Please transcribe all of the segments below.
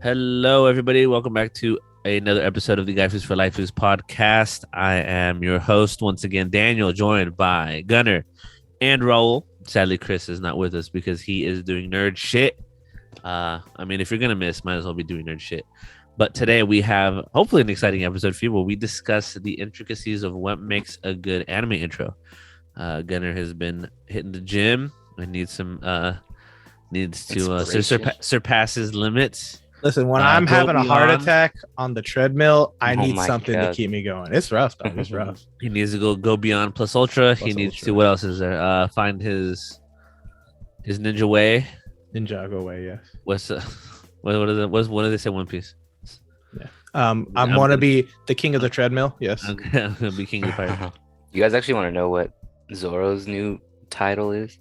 Hello, everybody. Welcome back to another episode of the Gaifus for Laifus podcast. I am your host once again, Daniel, joined by Gunnar and Raul. Sadly, Chris is not with us because he is doing nerd shit. If you're gonna miss, might as well be doing nerd shit. But today we have hopefully an exciting episode for you where we discuss the intricacies of what makes a good anime intro. Gunnar has been hitting the gym and needs to surpass his limits. Listen, when I'm having a heart attack on the treadmill, I need something to keep me going. It's rough, though. It's rough. He needs to go beyond plus ultra. He needs to. What else is there? Find his ninja way. Ninjago way, yes. What do they say? One Piece. Yeah. I want to be the king of the treadmill. Yes. Okay, I'm gonna be king of the fire. You guys actually want to know what Zoro's new title is?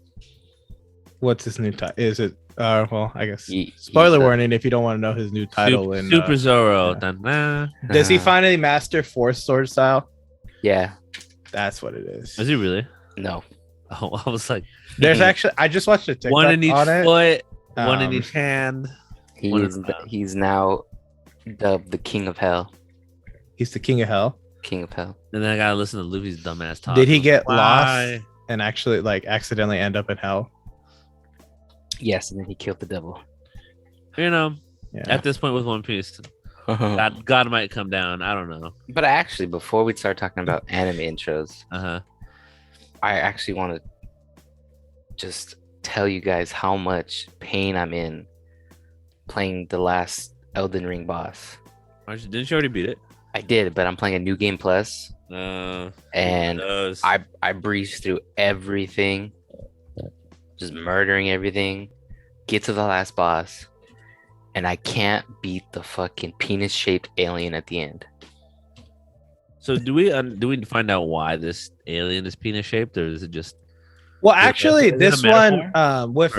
What's his new title? Is it? Well, I guess spoiler warning if you don't want to know his new title. Super Zoro. Yeah. Does he finally master Force Sword style? Yeah, that's what it is. Is he really? No. Oh, I was like, there's actually. I just watched a TikTok one in each on foot, one in each hand. He's now dubbed the King of Hell. He's the King of Hell. King of Hell. And then I gotta listen to Luffy's dumbass talk. Did he get lost and actually accidentally end up in hell? Yes, and then he killed the devil. At this point with One Piece, God might come down. I don't know. But actually, before we start talking about anime intros, I actually want to just tell you guys how much pain I'm in playing the last Elden Ring boss. Didn't you already beat it? I did, but I'm playing a new game plus, and I breezed through everything. Just murdering everything, get to the last boss, and I can't beat the fucking penis-shaped alien at the end. So do we find out why this alien is penis-shaped, or is it just? Well, actually, this one with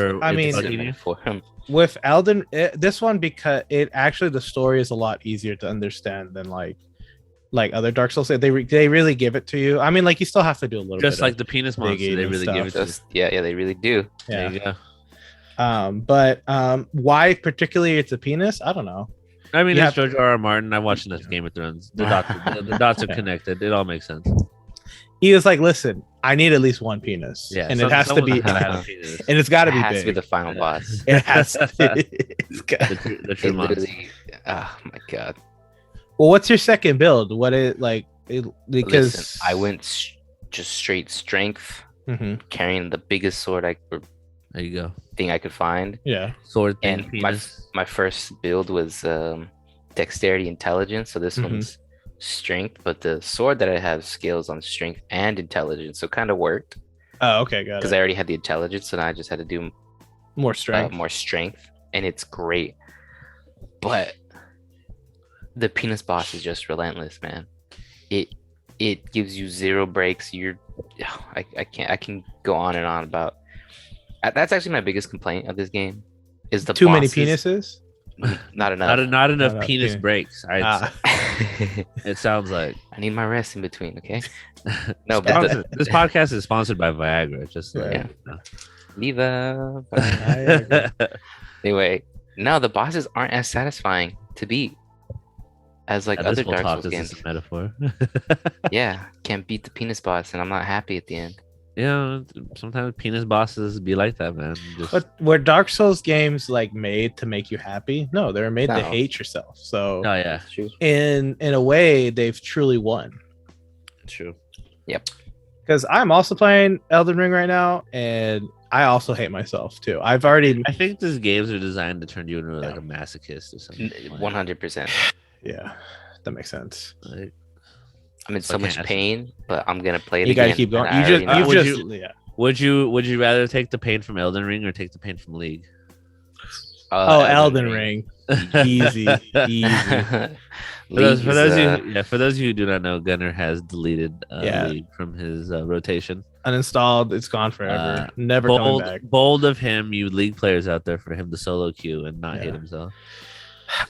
Elden, this one because it actually the story is a lot easier to understand than like other Dark Souls. They really give it to you. I mean, you still have to do a little just bit like the penis monster. They really give it to you. Yeah, they really do. Yeah. There you go. But why particularly it's a penis? I don't know. I mean, it's Jojo R. Martin. I watched enough Game of Thrones. The dots are connected. It all makes sense. He was like, "Listen, I need at least one penis, and it has to be, and it's got to be big. Has to be the final boss. It has to be. the true monster. Oh my god." Well, what's your second build? What is because listen, I went just straight strength, carrying the biggest sword there you go. Thing I could find. Yeah, sword and my first build was dexterity intelligence. So this one's strength, but the sword that I have skills on strength and intelligence, so it kind of worked. Oh, okay, got it. Because I already had the intelligence, so now I just had to do more strength, and it's great. But the penis boss is just relentless, man. It gives you zero breaks. I can go on and on about. That's actually my biggest complaint of this game. Is the too bosses, many penises? Not enough. Not enough penis breaks. It sounds like I need my rest in between. Okay. No, but this podcast is sponsored by Viagra. Just Viva. Anyway, no, the bosses aren't as satisfying to beat as other Dark Souls games. A metaphor. Yeah, can't beat the penis boss, and I'm not happy at the end. Yeah, sometimes penis bosses be like that, man. But were Dark Souls games made to make you happy? No, they're made to hate yourself. So, oh yeah, true. In a way, they've truly won. True. Yep. Because I'm also playing Elden Ring right now, and I also hate myself too. I think these games are designed to turn you into a masochist or something. 100%. Yeah, that makes sense. I'm in so much pain, but I'm gonna play it again. You gotta keep going. Would you rather take the pain from Elden Ring or take the pain from League? Elden Ring. Easy. For those of you who do not know, Gunnar has deleted League from his rotation. Uninstalled. It's gone forever. Never coming back. Bold of him, you League players out there, for him to solo queue and not hit himself.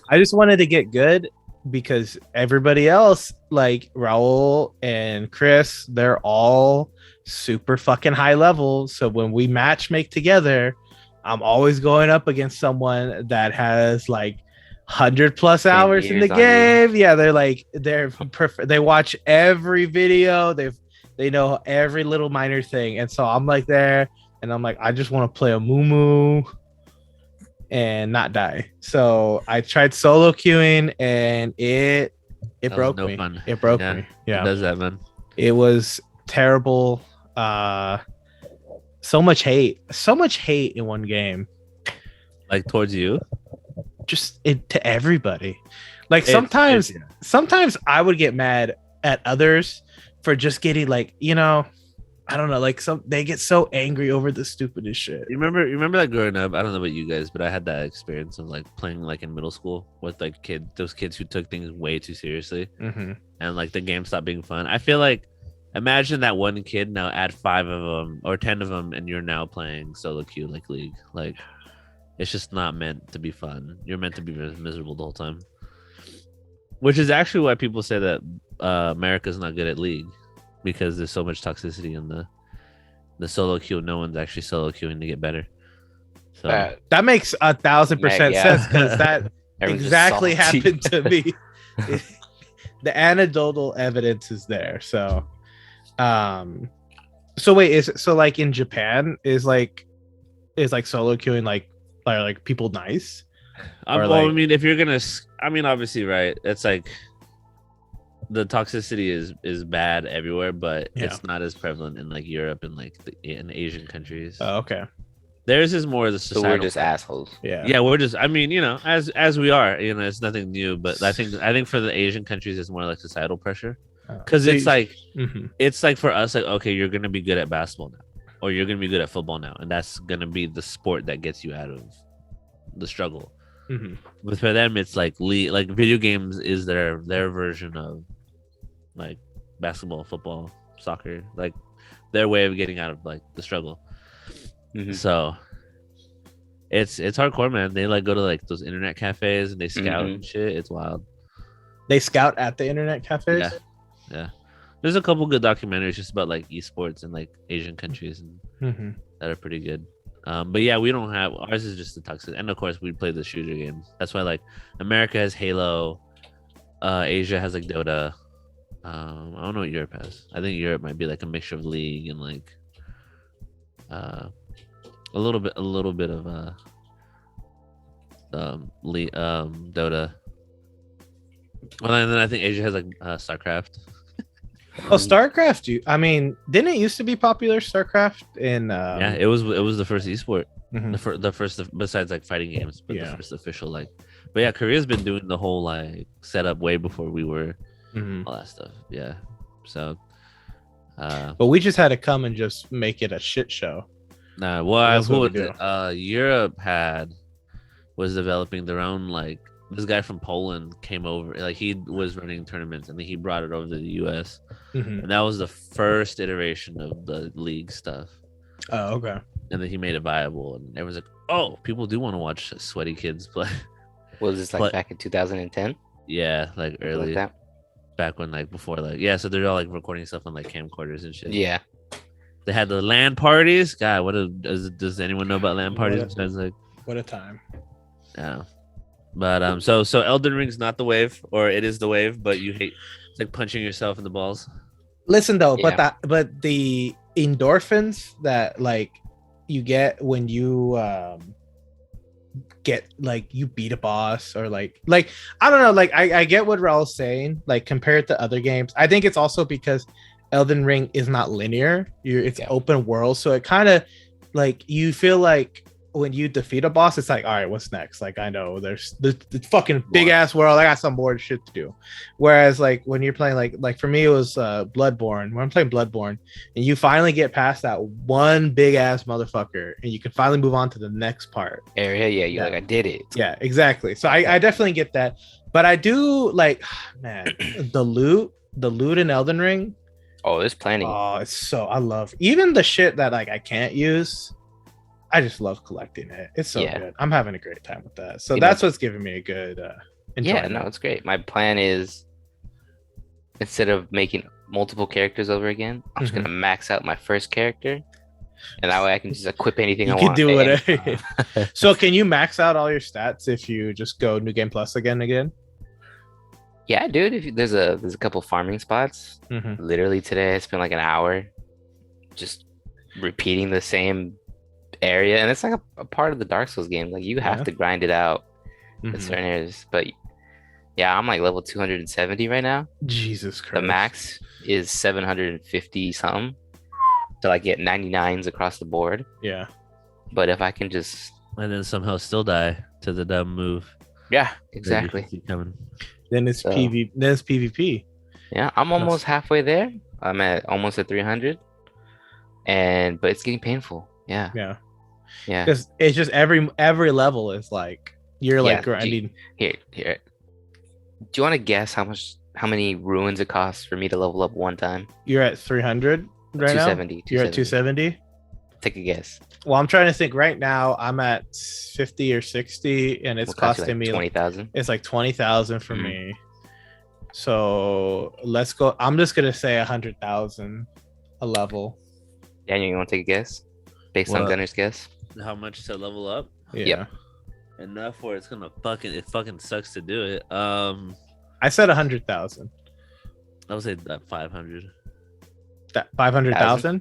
I just wanted to get good because everybody else, like Raul and Chris, they're all super fucking high level. So when we match make together, I'm always going up against someone that has like 100+ hours in the years on game. Yeah, they're perfect. They watch every video. They know every little minor thing. And so I'm like there, and I'm like, I just want to play a Moo and not die. So I tried solo queuing, and it That was broke no me. fun. It broke Yeah, me. It Yeah, does that, man. it was terrible. So much hate in one game, Like towards you. just to everybody. Like It's- sometimes I would get mad at others for just getting like, I don't know, like they get so angry over the stupidest shit. You remember like growing up, I don't know about you guys, but I had that experience of like playing like in middle school with like those kids who took things way too seriously, Mm-hmm. and like the game stopped being fun. I feel like imagine that one kid now add 5 of them or 10 of them, and you're now playing solo queue like League. Like it's just not meant to be fun. You're meant to be miserable the whole time. Which is actually why people say that America's not good at League, because there's so much toxicity in the solo queue. No one's actually solo queuing to get better. So That makes 1,000% yeah. sense, because that Everyone's just exactly salty. happened to me. The anecdotal evidence is there. So wait, like in Japan is like solo queuing like people nice? Or well, I like- mean, if you're gonna, I mean, obviously, right? It's like the toxicity is bad everywhere, but Yeah. it's not as prevalent in like Europe and like in Asian countries. Oh, okay. Theirs is more the So societal. we're just assholes. Yeah. Yeah, we're just. I mean, as we are, it's nothing new. But I think for the Asian countries, it's more like societal pressure, because it's like Mhm. it's like for us, like okay, you're gonna be good at basketball now, or you're gonna be good at football now, and that's gonna be the sport that gets you out of the struggle. Mhm. But for them, it's like video games is their version of like basketball, football, soccer, like their way of getting out of like the struggle. Mhm. So it's hardcore, man. They like go to like those internet cafes and they scout and shit. It's wild. They scout at the internet cafes. Yeah. There's a couple good documentaries just about like esports in like Asian countries and Mhm. that are pretty good. But yeah, we don't have ours is just the toxic, and of course we play the shooter games. That's why like America has Halo, Asia has like Dota. I don't know what Europe has. I think Europe might be like a mixture of League and like a little bit of Dota. Well, and then I think Asia has like StarCraft. Oh, StarCraft! I mean, didn't it used to be popular? StarCraft in Yeah, it was the first esport. Mhm. The first besides like fighting games, but Yeah. the first official like. But yeah, Korea's been doing the whole like setup way before we were, Mhm. all that stuff. Yeah, so But we just had to come and just make it a shit show. nah. Well, That's who what was we it? Europe was developing their own like this guy from Poland came over, like he was running tournaments and then he brought it over to the US, Mhm. and that was the first iteration of the league stuff. Oh, okay. And then he made it viable, and everyone's like, "Oh, people do want to watch sweaty kids play." Was this like But- back in 2010? Yeah, like Something early like that? back when like before like yeah, so they're all like recording stuff on like camcorders and shit. Yeah. They had the LAN parties. God, does anyone know about LAN parties? What a- Besides like, What a time. yeah. But so Elden Ring's not the wave, or it is the wave, but you hate it's like punching yourself in the balls. Listen though, Yeah. but the endorphins that like you get when you get like you beat a boss, or like I don't know, like I get what Raul's saying, like compared to other games. I think it's also because Elden Ring is not linear. It's Yeah. open world, so it kind of like you feel like when you defeat a boss, it's like, all right, what's next? Like I know there's the fucking big ass world. I got some more shit to do. Whereas like when you're playing like for me it was Bloodborne. When I'm playing Bloodborne, and you finally get past that one big ass motherfucker, and you can finally move on to the next part. Area, yeah, you're Yeah. like, I did it. Yeah, exactly. So I definitely get that, but I do like, man, the loot in Elden Ring. Oh, there's plenty. Oh, it's so I love even the shit that like I can't use. I just love collecting it. It's so Yeah. good. I'm having a great time with that. So You know- that's what's giving me a good Yeah, enjoyment. no, it's great. My plan is instead of making multiple characters over again, I'm just Mhm. gonna max out my first character and that way I can just equip anything You I can want. do at any whatever. time. So can you max out all your stats if you just go New Game Plus again? Yeah, dude. If there's a couple farming spots. Mm-hmm. Literally today, I spent like an hour just repeating the same area, and it's like a part of the Dark Souls game. Like you have Yeah. to grind it out in Mhm. certain areas. But yeah, I'm like level 270 right now. Jesus Christ. The max is 750 something to like get 99s across the board. Yeah. But if I can just And then somehow still die to the dumb move. yeah, that you exactly. see coming. Then it's So- PvP. Yeah, I'm almost halfway there. I'm at almost at 300, but it's getting painful. Yeah, Yeah. yeah. Because it's just every level is like you're like Yeah, grinding. Here. Do you want to guess how many ruins it costs for me to level up one time? You're at 300 right now. 270. You're at 270. Take a guess. Well, I'm trying to think right now. I'm at 50 or 60, and it's What cost you, costing like, me 20,000. it's like 20,000 for Mhm. me. So let's go. I'm just gonna say 100,000 a level. Daniel, you want to take a guess based on Well, Gunner's guess? How much to level up? Yeah. Yep. Enough where it's gonna it fucking sucks to do it. I said 100,000. I would say that 500. That 500,000.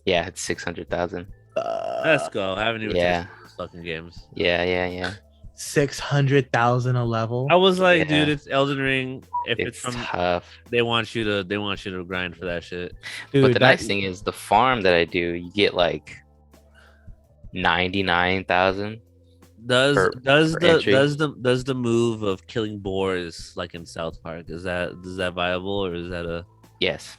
Yeah, it's 600,000. Let's go. I haven't even yeah. tasted these fucking games. Yeah. 600,000 a level. I was like, Yeah. dude, it's Elden Ring. If it's It's from, tough. they want you to grind for that shit. Dude, But the nice thing is the farm that I do, you get like 99,000. Does Per- does per the entry. does the move of killing boars like in South Park is that viable or is that a Yes.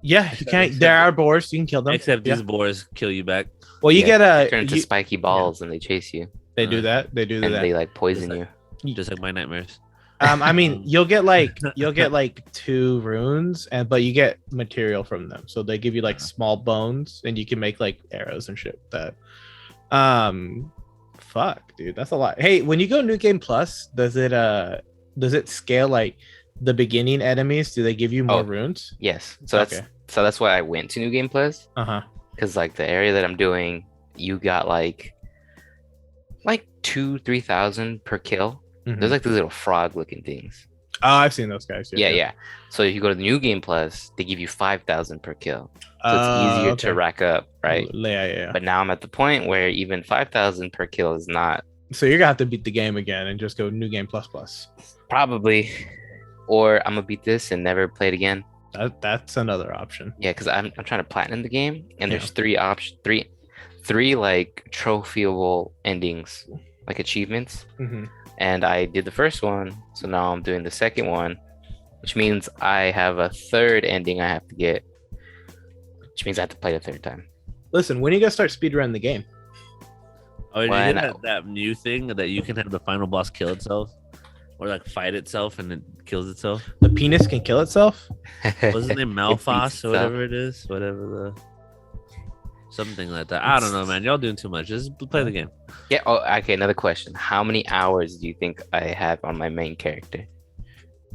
yeah, you can't. There are boars. You can kill them. except Yeah. these boars kill you back? Well, you Yeah, get they a. turn into spiky balls and they chase you They do that. They do and that. they like poison It's you. Just like my nightmares. I mean, you'll get like 2 runes, but you get material from them. So they give you like small bones, and you can make like arrows and shit. That, fuck, dude, that's a lot. Hey, when you go New Game Plus, does it scale like the beginning enemies? Do they give you more Oh. runes? Yes. So that's why I went to New Game Plus, Uh huh. because like the area that I'm doing, you got like 2,000-3,000 per kill. There's like these little frog looking things. Oh, I've seen those guys. Yeah. So if you go to the New Game Plus, they give you 5,000 per kill. So it's easier to rack up, right? Yeah. But now I'm at the point where even 5,000 per kill is not So you're gonna have to beat the game again and just go New Game Plus. probably, or I'm gonna beat this and never play it again. That's another option. Yeah, because I'm trying to platinum the game, and Yeah. there's three like trophyable endings, like achievements. Mm-hmm. And I did the first one, so now I'm doing the second one, which means I have a third ending I have to get, which means I have to play the third time. Listen, when are you gonna start speedrunning the game? Oh, did you Why hear not? that new thing that you can have the final boss kill itself, or like fight itself and it kills itself? The penis can kill itself? What's his name? It Malphas beats or whatever it is, whatever something like that. I don't know, man. Y'all doing too much. Just play the game. Yeah. Oh, okay. Another question: how many hours do you think I have on my main character?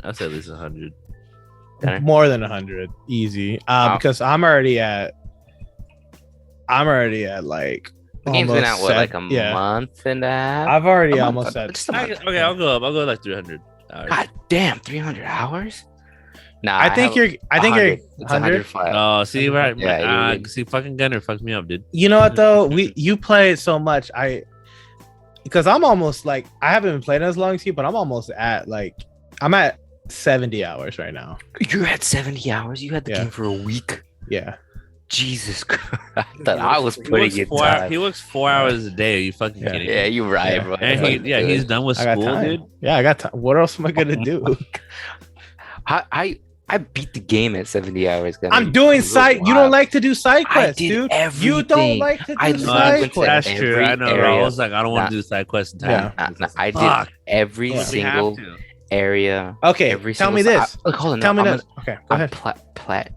I'd say at least 100. Gunner? More than 100, easy. Because I'm already at like. The game's been almost out like a yeah. month and a half. I've already A month, almost at. just a month. Okay, I'll go up. I'll go like 300 hours. God damn, 300 hours? Nah, I think you're. I think you're. It's 100. 105. Oh, see, right? Yeah, you- see, fucking Gunner fucked me up, dude. You know what though? You play it so much. Because I'm almost like I haven't been playing as long as you, but I'm almost at like I'm at 70 hours right now. You're at 70 hours? You had the Yeah. game for a week? Yeah. Jesus Christ. I thought I was He putting works it 4 hours. time. He works 4 hours a day. Are you fucking Yeah. kidding Yeah, me? you're right, Yeah. bro. And he's done with I got school, time. dude. Yeah, I got time. What else am I gonna do? I beat the game at 70 hours. Gunner. I'm doing It was side. You wild. don't like to do side I quests, did dude. You everything. don't like to do I No, literally side went to quests. that's true. every I know. Bro. I area. was like, I don't want Nah. to do side quests in Yeah. time. I Fuck. did every Yeah. We have single to. area. Okay, Every tell single me this. Look, hold on. Tell me I'm this. Okay, go ahead.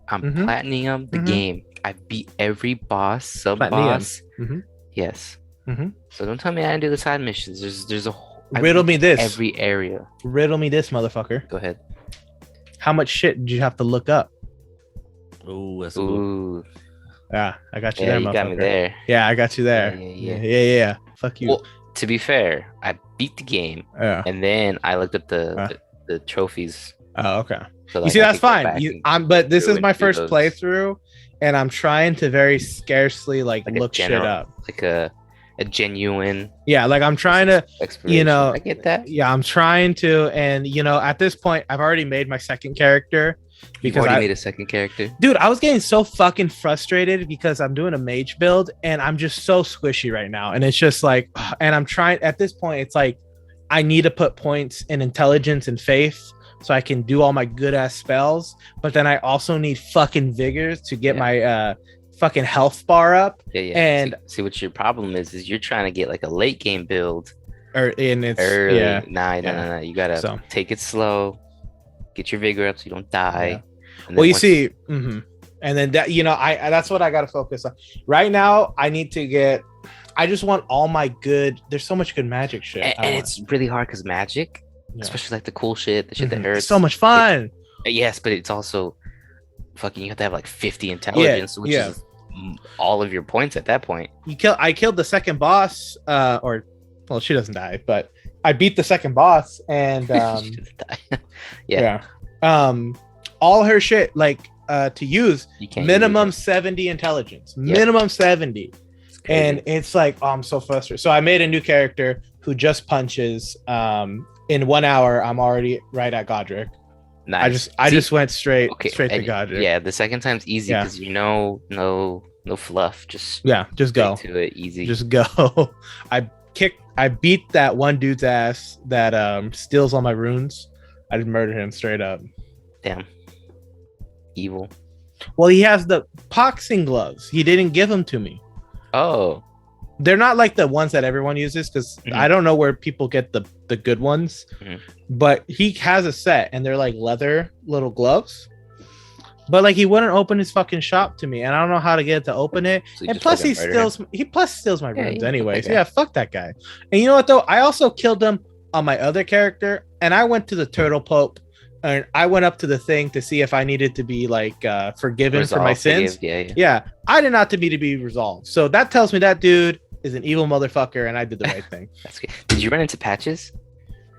I'm Mhm. platinum the Mhm. game. I beat every boss, sub Platinum. boss. Mhm. Yes. Mhm. So don't tell me I didn't do the side missions. There's a whole, I Riddle beat me this. every area. Riddle me this, motherfucker. Go ahead. How much shit did you have to look up? Oh, that's a good. Ooh. Yeah, I got you Yeah, there, you got me motherfucker. there. Yeah, I got you there. Yeah. Fuck you. Well, to be fair, I beat the game, Yeah. and then I looked at the trophies. Oh, okay. So You like see, I that's could go fine. back and But go this through is and my do first those, playthrough, and I'm trying to very scarcely like like look shit up. like a genuine Yeah, like I'm trying to, exploration. I get that. Yeah, I'm trying to, and at this point, I've already made my second character You've already made a second character. Dude, I was getting so fucking frustrated because I'm doing a mage build and I'm just so squishy right now, and it's just like, and I'm trying at this point. It's like I need to put points in intelligence and faith so I can do all my good ass spells, but then I also need fucking vigors to get my fucking health bar up. Yeah. And see what your problem is you're trying to get like a late game build it's early. yeah. Nah. You gotta take it slow, get your vigor up so you don't die. Yeah. Well, you see, and then that I that's what I gotta focus on right now. I just want all my good. There's so much good magic shit, and it's really hard because magic, especially like the cool shit, the shit that hurts. It's so much fun. Yes, but it's also fucking. You have to have like 50 intelligence, which is all of your points at that point. I killed the second boss, or well, she doesn't die, but I beat the second boss, and She doesn't die. all her shit like to use minimum use 70 intelligence, minimum 70, and it's like, oh, I'm so frustrated. So I made a new character who just punches. In 1 hour, I'm already right at Godric. Nice. I just went straight to Godric. Yeah, the second time's easy because no fluff. Just go to it easy. Just go. I beat that one dude's ass that steals all my runes. I just murdered him straight up. Damn. Evil. Well, he has the boxing gloves. He didn't give them to me. Oh. They're not like the ones that everyone uses because I don't know where people get the good ones. But he has a set and they're like leather little gloves. But like he wouldn't open his fucking shop to me, and I don't know how to get it to open it. So and plus he steals my runes anyway. So fuck that guy. And you know what though? I also killed him on my other character, and I went to the turtle pope, and I went up to the thing to see if I needed to be like forgiven for my sins. Yeah, I did not to be resolved. So that tells me that dude is an evil motherfucker, and I did the right thing. That's good. Did you run into patches?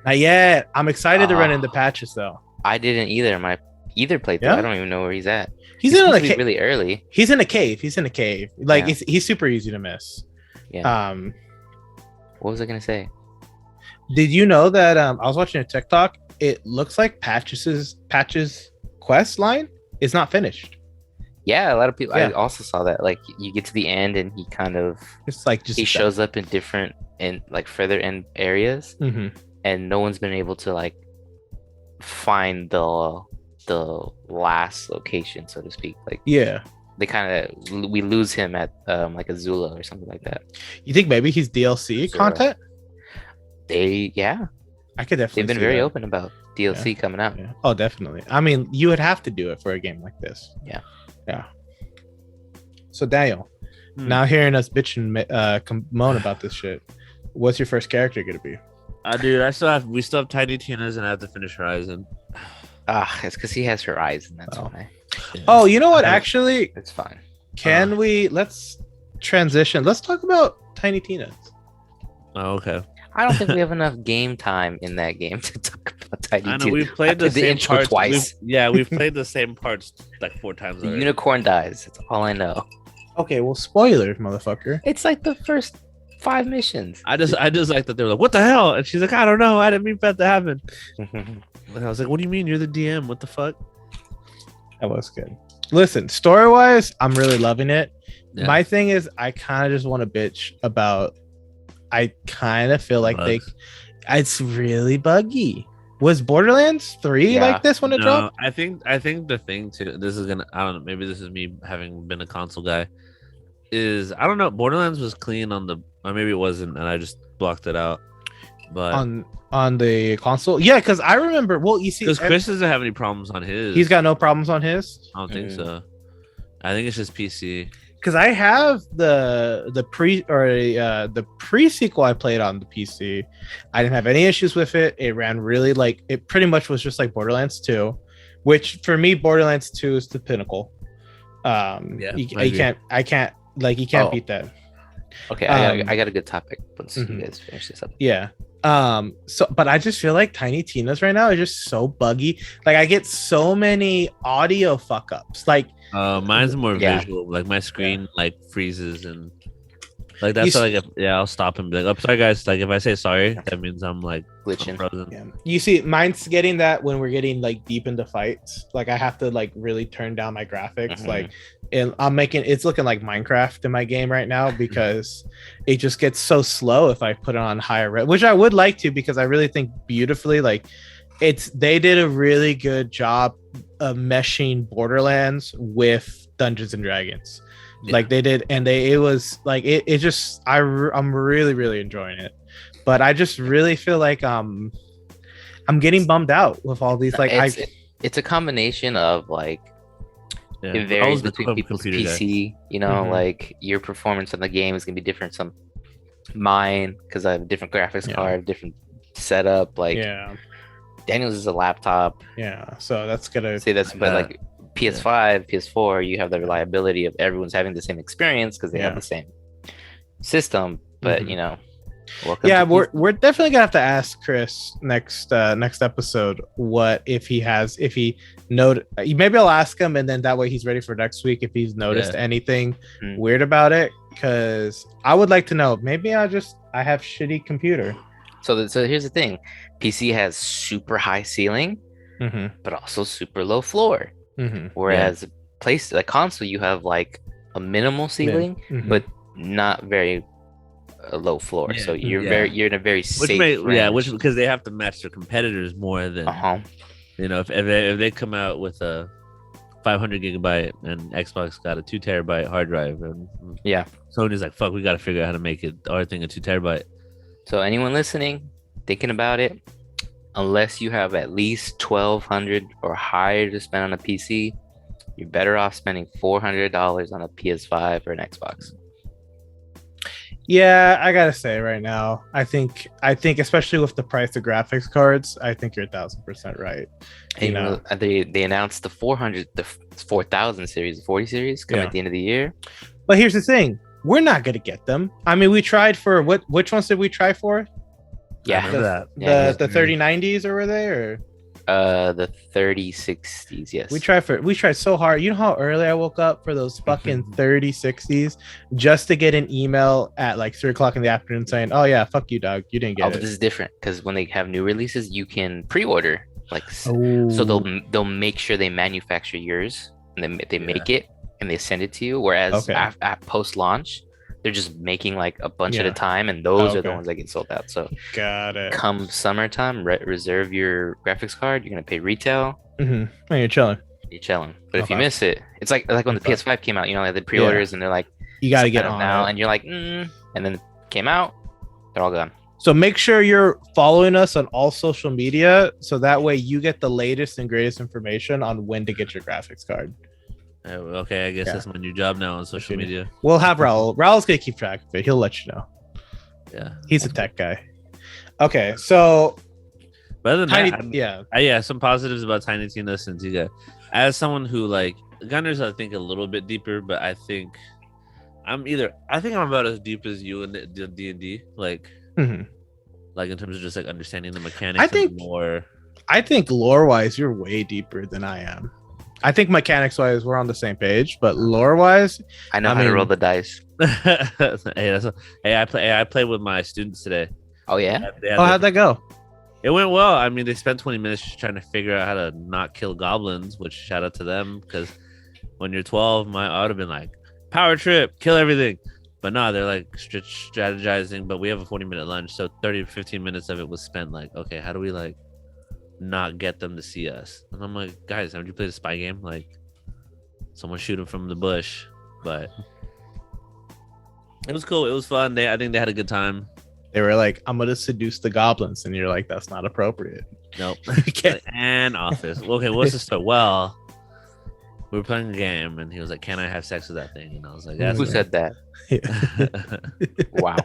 Not yet. I'm excited to run into patches though. I didn't either. My playthrough. Yeah? I don't even know where he's at. He's in like really early. He's in a cave. Like he's super easy to miss. Yeah. What was I gonna say? Did you know that I was watching a TikTok? It looks like Patches quest line is not finished. Yeah, a lot of people. I also saw that. Like you get to the end and he kind of he shows up in different and like further end areas, and no one's been able to like find the last location, so to speak. Like they kind of we lose him at like Azula or something like that. You think maybe he's DLC content? I could definitely. They've been very open about DLC coming out. Oh, definitely. I mean, you would have to do it for a game like this. Yeah. So Daniel, now hearing us bitch and moan about this shit, what's your first character gonna be? Dude, we still have Tiny Tina's, and I have to finish Horizon. It's because he has Horizon. That's why. Oh, you know what? Actually, it's fine. Can let's transition? Let's talk about Tiny Tina's. Oh, okay. I don't think we have enough game time in that game to talk about Tiny Tina. I know we've played the same parts twice. We've played the same parts like 4 times. The unicorn dies. That's all I know. Okay, well, spoilers, motherfucker. It's like the first 5 missions. I just like that they were like, "What the hell?" And she's like, "I don't know. I didn't mean for that to happen." And I was like, "What do you mean? You're the DM? What the fuck?" That was good. Listen, story-wise, I'm really loving it. Yeah. My thing is, I kind of just want to bitch about. I kind of feel like it's really buggy. Was Borderlands 3 like this when it dropped? I think the thing too. This is gonna. I don't know. Maybe this is me having been a console guy. Is I don't know. Borderlands was clean on the, or maybe it wasn't, and I just blocked it out. But on the console, yeah, because I remember. Well, you see, because Chris doesn't have any problems on his. He's got no problems on his. I don't think so. I think it's just PC. Because I have the pre-sequel I played on the PC. I didn't have any issues with it. It ran really it pretty much was just like Borderlands 2, which for me Borderlands 2 is the pinnacle. Yeah, you, I agree. I can't like you can't Oh. beat that. Okay, I got a good topic once you guys finish this up. Yeah. So but I just feel like Tiny Tina's right now is just so buggy. Like I get so many audio fuck ups. Like Mine's more Yeah. visual. Like my screen like freezes and like You that's why, like I'll stop and be like, "Oh, sorry guys." Like if I say sorry, that means I'm like Glitching. frozen. yeah. You see, mine's getting that when we're getting like deep into fights. Like I have to like really turn down my graphics. Mhm. Like and it's looking like Minecraft in my game right now because it just gets so slow if I put it on higher which I would like to because I really think beautifully like they did a really good job of meshing Borderlands with Dungeons and Dragons. Yeah. Like they did, and it was like it just I'm really enjoying it, but I just really feel like I'm getting bummed out with all these like it's a combination of like Yeah. it I varies was the between people's computer guy. PC. You know, Mhm. like your performance on the game is gonna be different. Some mine because I have a different graphics Yeah. card, different setup. Like yeah Daniel's is a laptop. so that's gonna Say that's but like PS5, PS4, you have the reliability of everyone's having the same experience because they have Yeah. the same system. But Mhm. you know, welcome yeah to PC. we're definitely gonna have to ask Chris next episode what if he noted. Maybe I'll ask him and then that way he's ready for next week if he's noticed anything Mhm. weird about it because I would like to know. Maybe I have shitty computer. So here's the thing: PC has super high ceiling, but also super low floor. Whereas a console, you have like a minimal ceiling, but not very low floor. Yeah. So you're you're in a very safe which range. because they have to match their competitors more than you know if they come out with a 500 gigabyte and Xbox got a 2 terabyte hard drive and Sony's like, fuck, we got to figure out how to make our thing a 2 terabyte. So anyone listening, thinking about it, unless you have at least 1,200 or higher to spend on a PC, you're better off spending $400 on a PS5 or an Xbox. Yeah, I gotta say right now, I think especially with the price of graphics cards, I think you're 1,000% right. And, you know, they announced the 4000 series, the 40 series coming at the end of the year. But here's the thing: we're not gonna get them. I mean, we tried for which ones did we try for? Yeah, the 3090s, or were they or the 3060s? Yes, we tried so hard. You know how early I woke up for those fucking 3060s just to get an email at like 3:00 in the afternoon saying, "Oh yeah, fuck you, dog, you didn't get it." But this is different because when they have new releases, you can pre-order. Like, so they'll make sure they manufacture yours and then they make it and they send it to you. Whereas at post-launch, they're just making like a bunch at a time, and those are the ones that get sold out. So got it. Come summertime, reserve your graphics card. You're gonna pay retail. And you're chilling. But if you miss it, it's like when the PS5 came out. You know, like the pre-orders, and they're like, you got to get on now, it. and you're like, and then it came out, they're all gone. So make sure you're following us on all social media, so that way you get the latest and greatest information on when to get your graphics card. Okay, I guess that's my new job now on social media. We'll have Raul. Raul's gonna keep track of it. He'll let you know. Yeah, he's a tech guy. Okay, so but other than that, some positives about Tiny Tina since you got as someone who like Gunners, I think a little bit deeper, but I think I'm about as deep as you in the D&D, like like in terms of just like understanding the mechanics. I think lore wise, you're way deeper than I am. I think mechanics wise, we're on the same page, but lore wise, I know how to roll the dice. I played with my students today. Oh yeah. How'd that go? It went well. I mean, they spent 20 minutes just trying to figure out how to not kill goblins, which shout out to them, because when you're 12, I would have been like, power trip, kill everything. But no, they're like strategizing, but we have a 40-minute lunch, so 30 to 15 minutes of it was spent like, okay, how do we like not get them to see us? And I'm like, guys, haven't you played a spy game? Like, someone shoot them from the bush. But it was cool. It was fun. I think they had a good time. They were like, I'm gonna seduce the goblins, and you're like, that's not appropriate. Nope. And office. Okay, what's the story? Well, we were playing a game, and he was like, "Can I have sex with that thing?" And I was like, "Who said that?" Wow.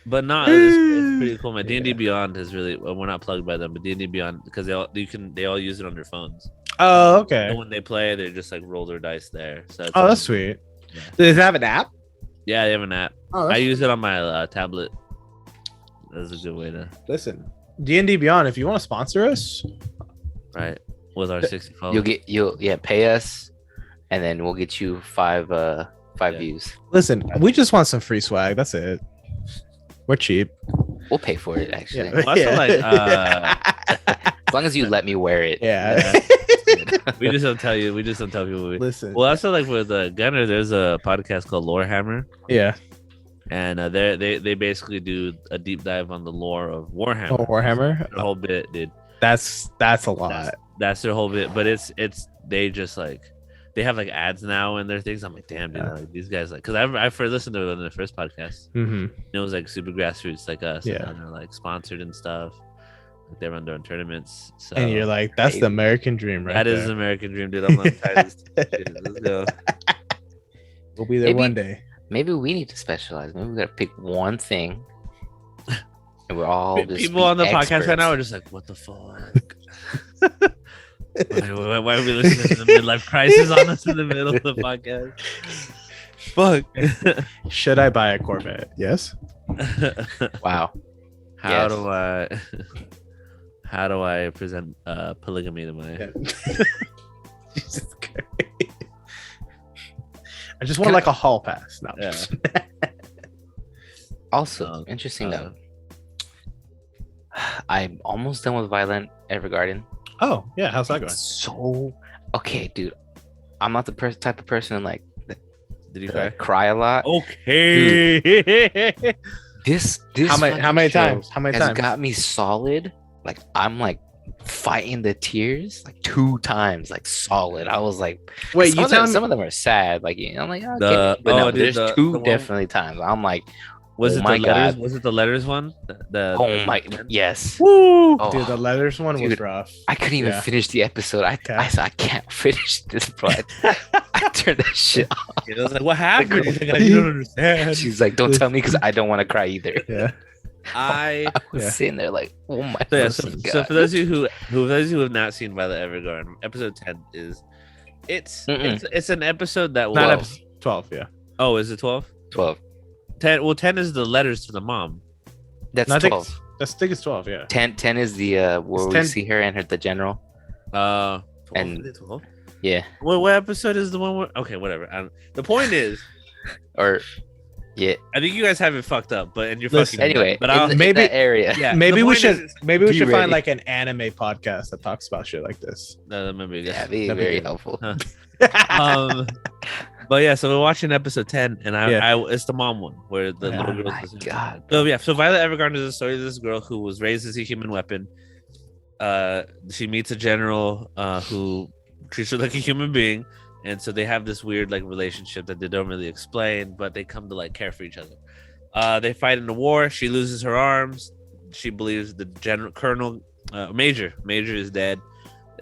But no, it's pretty cool. My D&D Beyond is really we're not plugged by them, but D&D Beyond because they all use it on their phones. Oh, And okay. when they play, they just like roll their dice there. So it's Oh, that's sweet. Yeah. Does it have an app? Yeah, they have an app. Oh, I use it on my tablet. That's a good way to listen. D&D Beyond, if you want to sponsor us, right with our 64. You'll pay us, and then we'll get you five views. listen, we just want some free swag. That's it. We're cheap. We'll pay for it actually. Well, I feel like As long as you let me wear it. Yeah. we just don't tell you. We just don't tell people. Listen. Well, also like with Gunner, there's a podcast called Lorehammer, Yeah. and they basically do a deep dive on the lore of Warhammer. Oh, Warhammer. The whole bit, dude. That's a lot. That's their whole bit. But it's they just like they have like ads now and their things. I'm like, damn, dude, like, these guys like because I first listened to it on the first podcast. Mm-hmm. It was like super grassroots like us. Yeah. And they're like sponsored and stuff. Like they run their own tournaments. So And you're like, that's the American dream, right? that is there. the American dream, dude. I'm not tired of this shit. Let's go. We'll be there Maybe- one day. Maybe we need to specialize. Maybe we gotta pick one thing, and we're all just People be on the podcast right now are experts. just like, what the fuck? why are we listening to the midlife crisis on us in the middle of the podcast? Fuck. Should I buy a Corvette? Yes. Wow. How Yes. do I present polygamy to my Jesus Christ. I just want like a hall pass. No. Yeah. Also, interesting though. I'm almost done with Violent Evergarden. Oh, yeah. How's that going? So okay, dude. I'm not the type of person like Did you that cry? cry a lot. Okay. This How many fucking show times? How many has times? got me solid. Like I'm like fighting the tears like 2 times, like solid. I was like, Wait, some you of them, tell some me. of them are sad. Like I'm like, okay, The- but no, oh, dude, there's the 2 one- definitely times. I'm like, Was Oh it my the letters? God. Was it the letters one? oh my, yes. Woo! Oh, Dude, the letters one was dude, rough. I couldn't even Yeah. finish the episode. I Okay. said I can't finish this, bro. I turned that shit off. I was like, what happened? He's like, you don't understand. She's like, don't tell me because I don't want to cry either. Yeah. I I was Yeah. sitting there like, oh my So, yeah, fucking so God. for those of you who have not seen Violet Evergarden, episode 10 is it's an episode that will Not 12. episode 12, yeah. oh, is it 12? 12. 10 well 10 is the letters to the mom. That's No, I think 12. I think it's 12, yeah. 10 is the where It's we 10 see her and her the general. 12? And- Is it 12? Yeah. What episode is the one where okay, whatever. The point is Or yeah. I think you guys have it fucked up, but and you're Listen, fucking Anyway, but in, I'll, in maybe- that area. yeah, Maybe the we point should is- maybe we be should ready. find like an anime podcast that talks about shit like this. that might be good. Yeah, be That'd be very good. helpful. um but yeah, so we're watching episode 10 and Yeah. I it's the mom one where the Yeah. little Oh girl my is God. So yeah, so Violet Evergarden is a story of this girl who was raised as a human weapon. She meets a general who treats her like a human being, and so they have this weird like relationship that they don't really explain, but they come to like care for each other. They fight in the war. She loses her arms. She believes the major is dead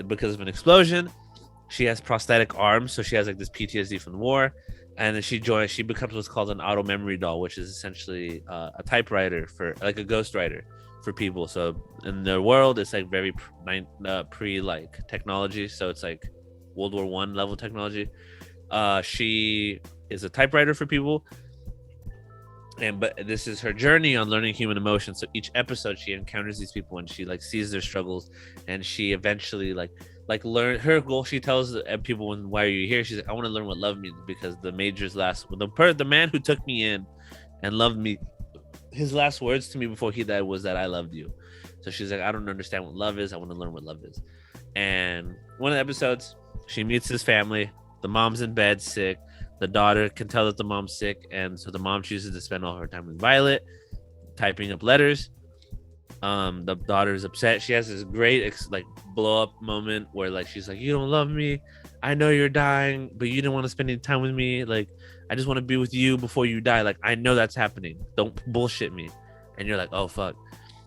because of an explosion. She has prosthetic arms, so she has like this PTSD from the war. And then she becomes what's called an auto memory doll, which is essentially a typewriter for like a ghostwriter for people. So in their world, it's like very pre like technology. So it's like World War I level technology. She is a typewriter for people. But this is her journey on learning human emotions. So each episode she encounters these people and she like sees their struggles, and she eventually like learn her goal. She tells people when why are you here? She's like, I want to learn what love means because the major's the man who took me in and loved me, his last words to me before he died was that I loved you. So she's like, I don't understand what love is. I want to learn what love is. And one of the episodes, she meets his family. The mom's in bed sick. The daughter can tell that the mom's sick, and so the mom chooses to spend all her time with Violet, typing up letters. The daughter is upset. She has this great like blow up moment where like she's like, you don't love me. I know you're dying, but you didn't want to spend any time with me. Like, I just want to be with you before you die. Like, I know that's happening. Don't bullshit me. And you're like, oh fuck.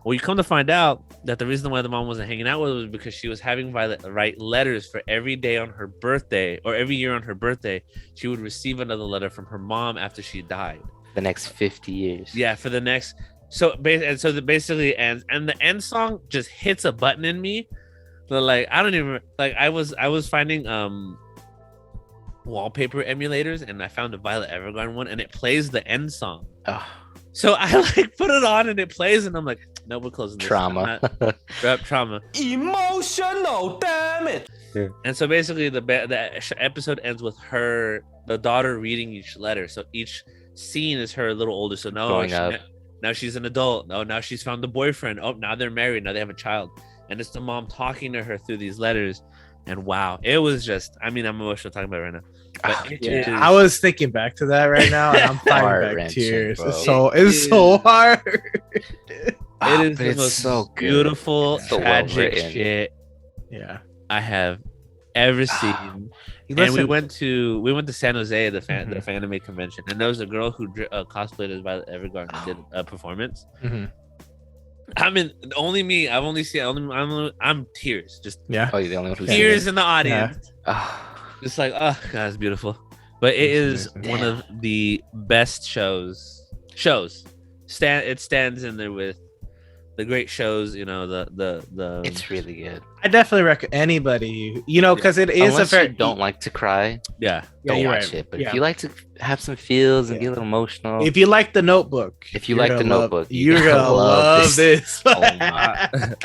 Well, you come to find out that the reason why the mom wasn't hanging out with her was because she was having Violet write letters for every day on her birthday, or every year on her birthday, she would receive another letter from her mom after she died. The next 50 years. Yeah, for the next. So basically ends, and the end song just hits a button in me But like I don't even like I was finding wallpaper emulators and I found a Violet Evergarden one and it plays the end song. Oh, So I like put it on and it plays and I'm like, no, we're closing this. trauma. Trauma. Emotional, damn it. And so basically the episode ends with the daughter reading each letter. So each scene is her a little older. So Growing up. now she's an adult. Oh, now she's found a boyfriend. Oh, now they're married. Now they have a child. And it's the mom talking to her through these letters. And wow, it was just, I mean, I'm emotional talking about it right now. But it is- I was thinking back to that right now, and I'm fighting back Heart-wrenching, tears. bro. It's so hard. it Ah, is but the it's most so good. beautiful, So well tragic written. shit Yeah. I have ever seen. And we Listen, went to San Jose, the Mhm. anime convention, and there was a girl who cosplayed as Violet Evergarden and did a performance. Mhm. I mean, only me. I've only seen. I'm tears, just Yeah. Oh, you're the only one who's tears in the audience. Ah, Just like, oh god, it's beautiful. But it is Amazing. one of the best shows. It stands in there with the great shows. You know, the. it's really good. I definitely recommend anybody, because it is a Unless very you don't like to cry, yeah. Yeah, don't you're watch right. it. But Yeah. if you like to have some feels and Yeah. get a little emotional, If you like The Notebook, If you you're like gonna The love- Notebook, you're you're gonna gonna love love this. oh my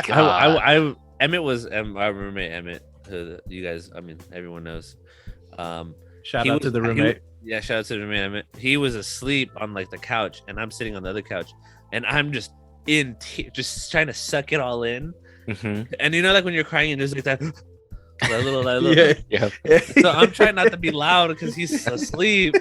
god, I Emmett was our roommate Emmett. Who you guys, I mean, everyone knows. Shout He out was- to the he- roommate. Yeah, shout out to the roommate Emmett. He was asleep on like the couch, and I'm sitting on the other couch, and I'm just just trying to suck it all in. Mhm. And you know, like when you're crying and there's like that, that little. Yeah. Yeah. So I'm trying not to be loud because he's asleep,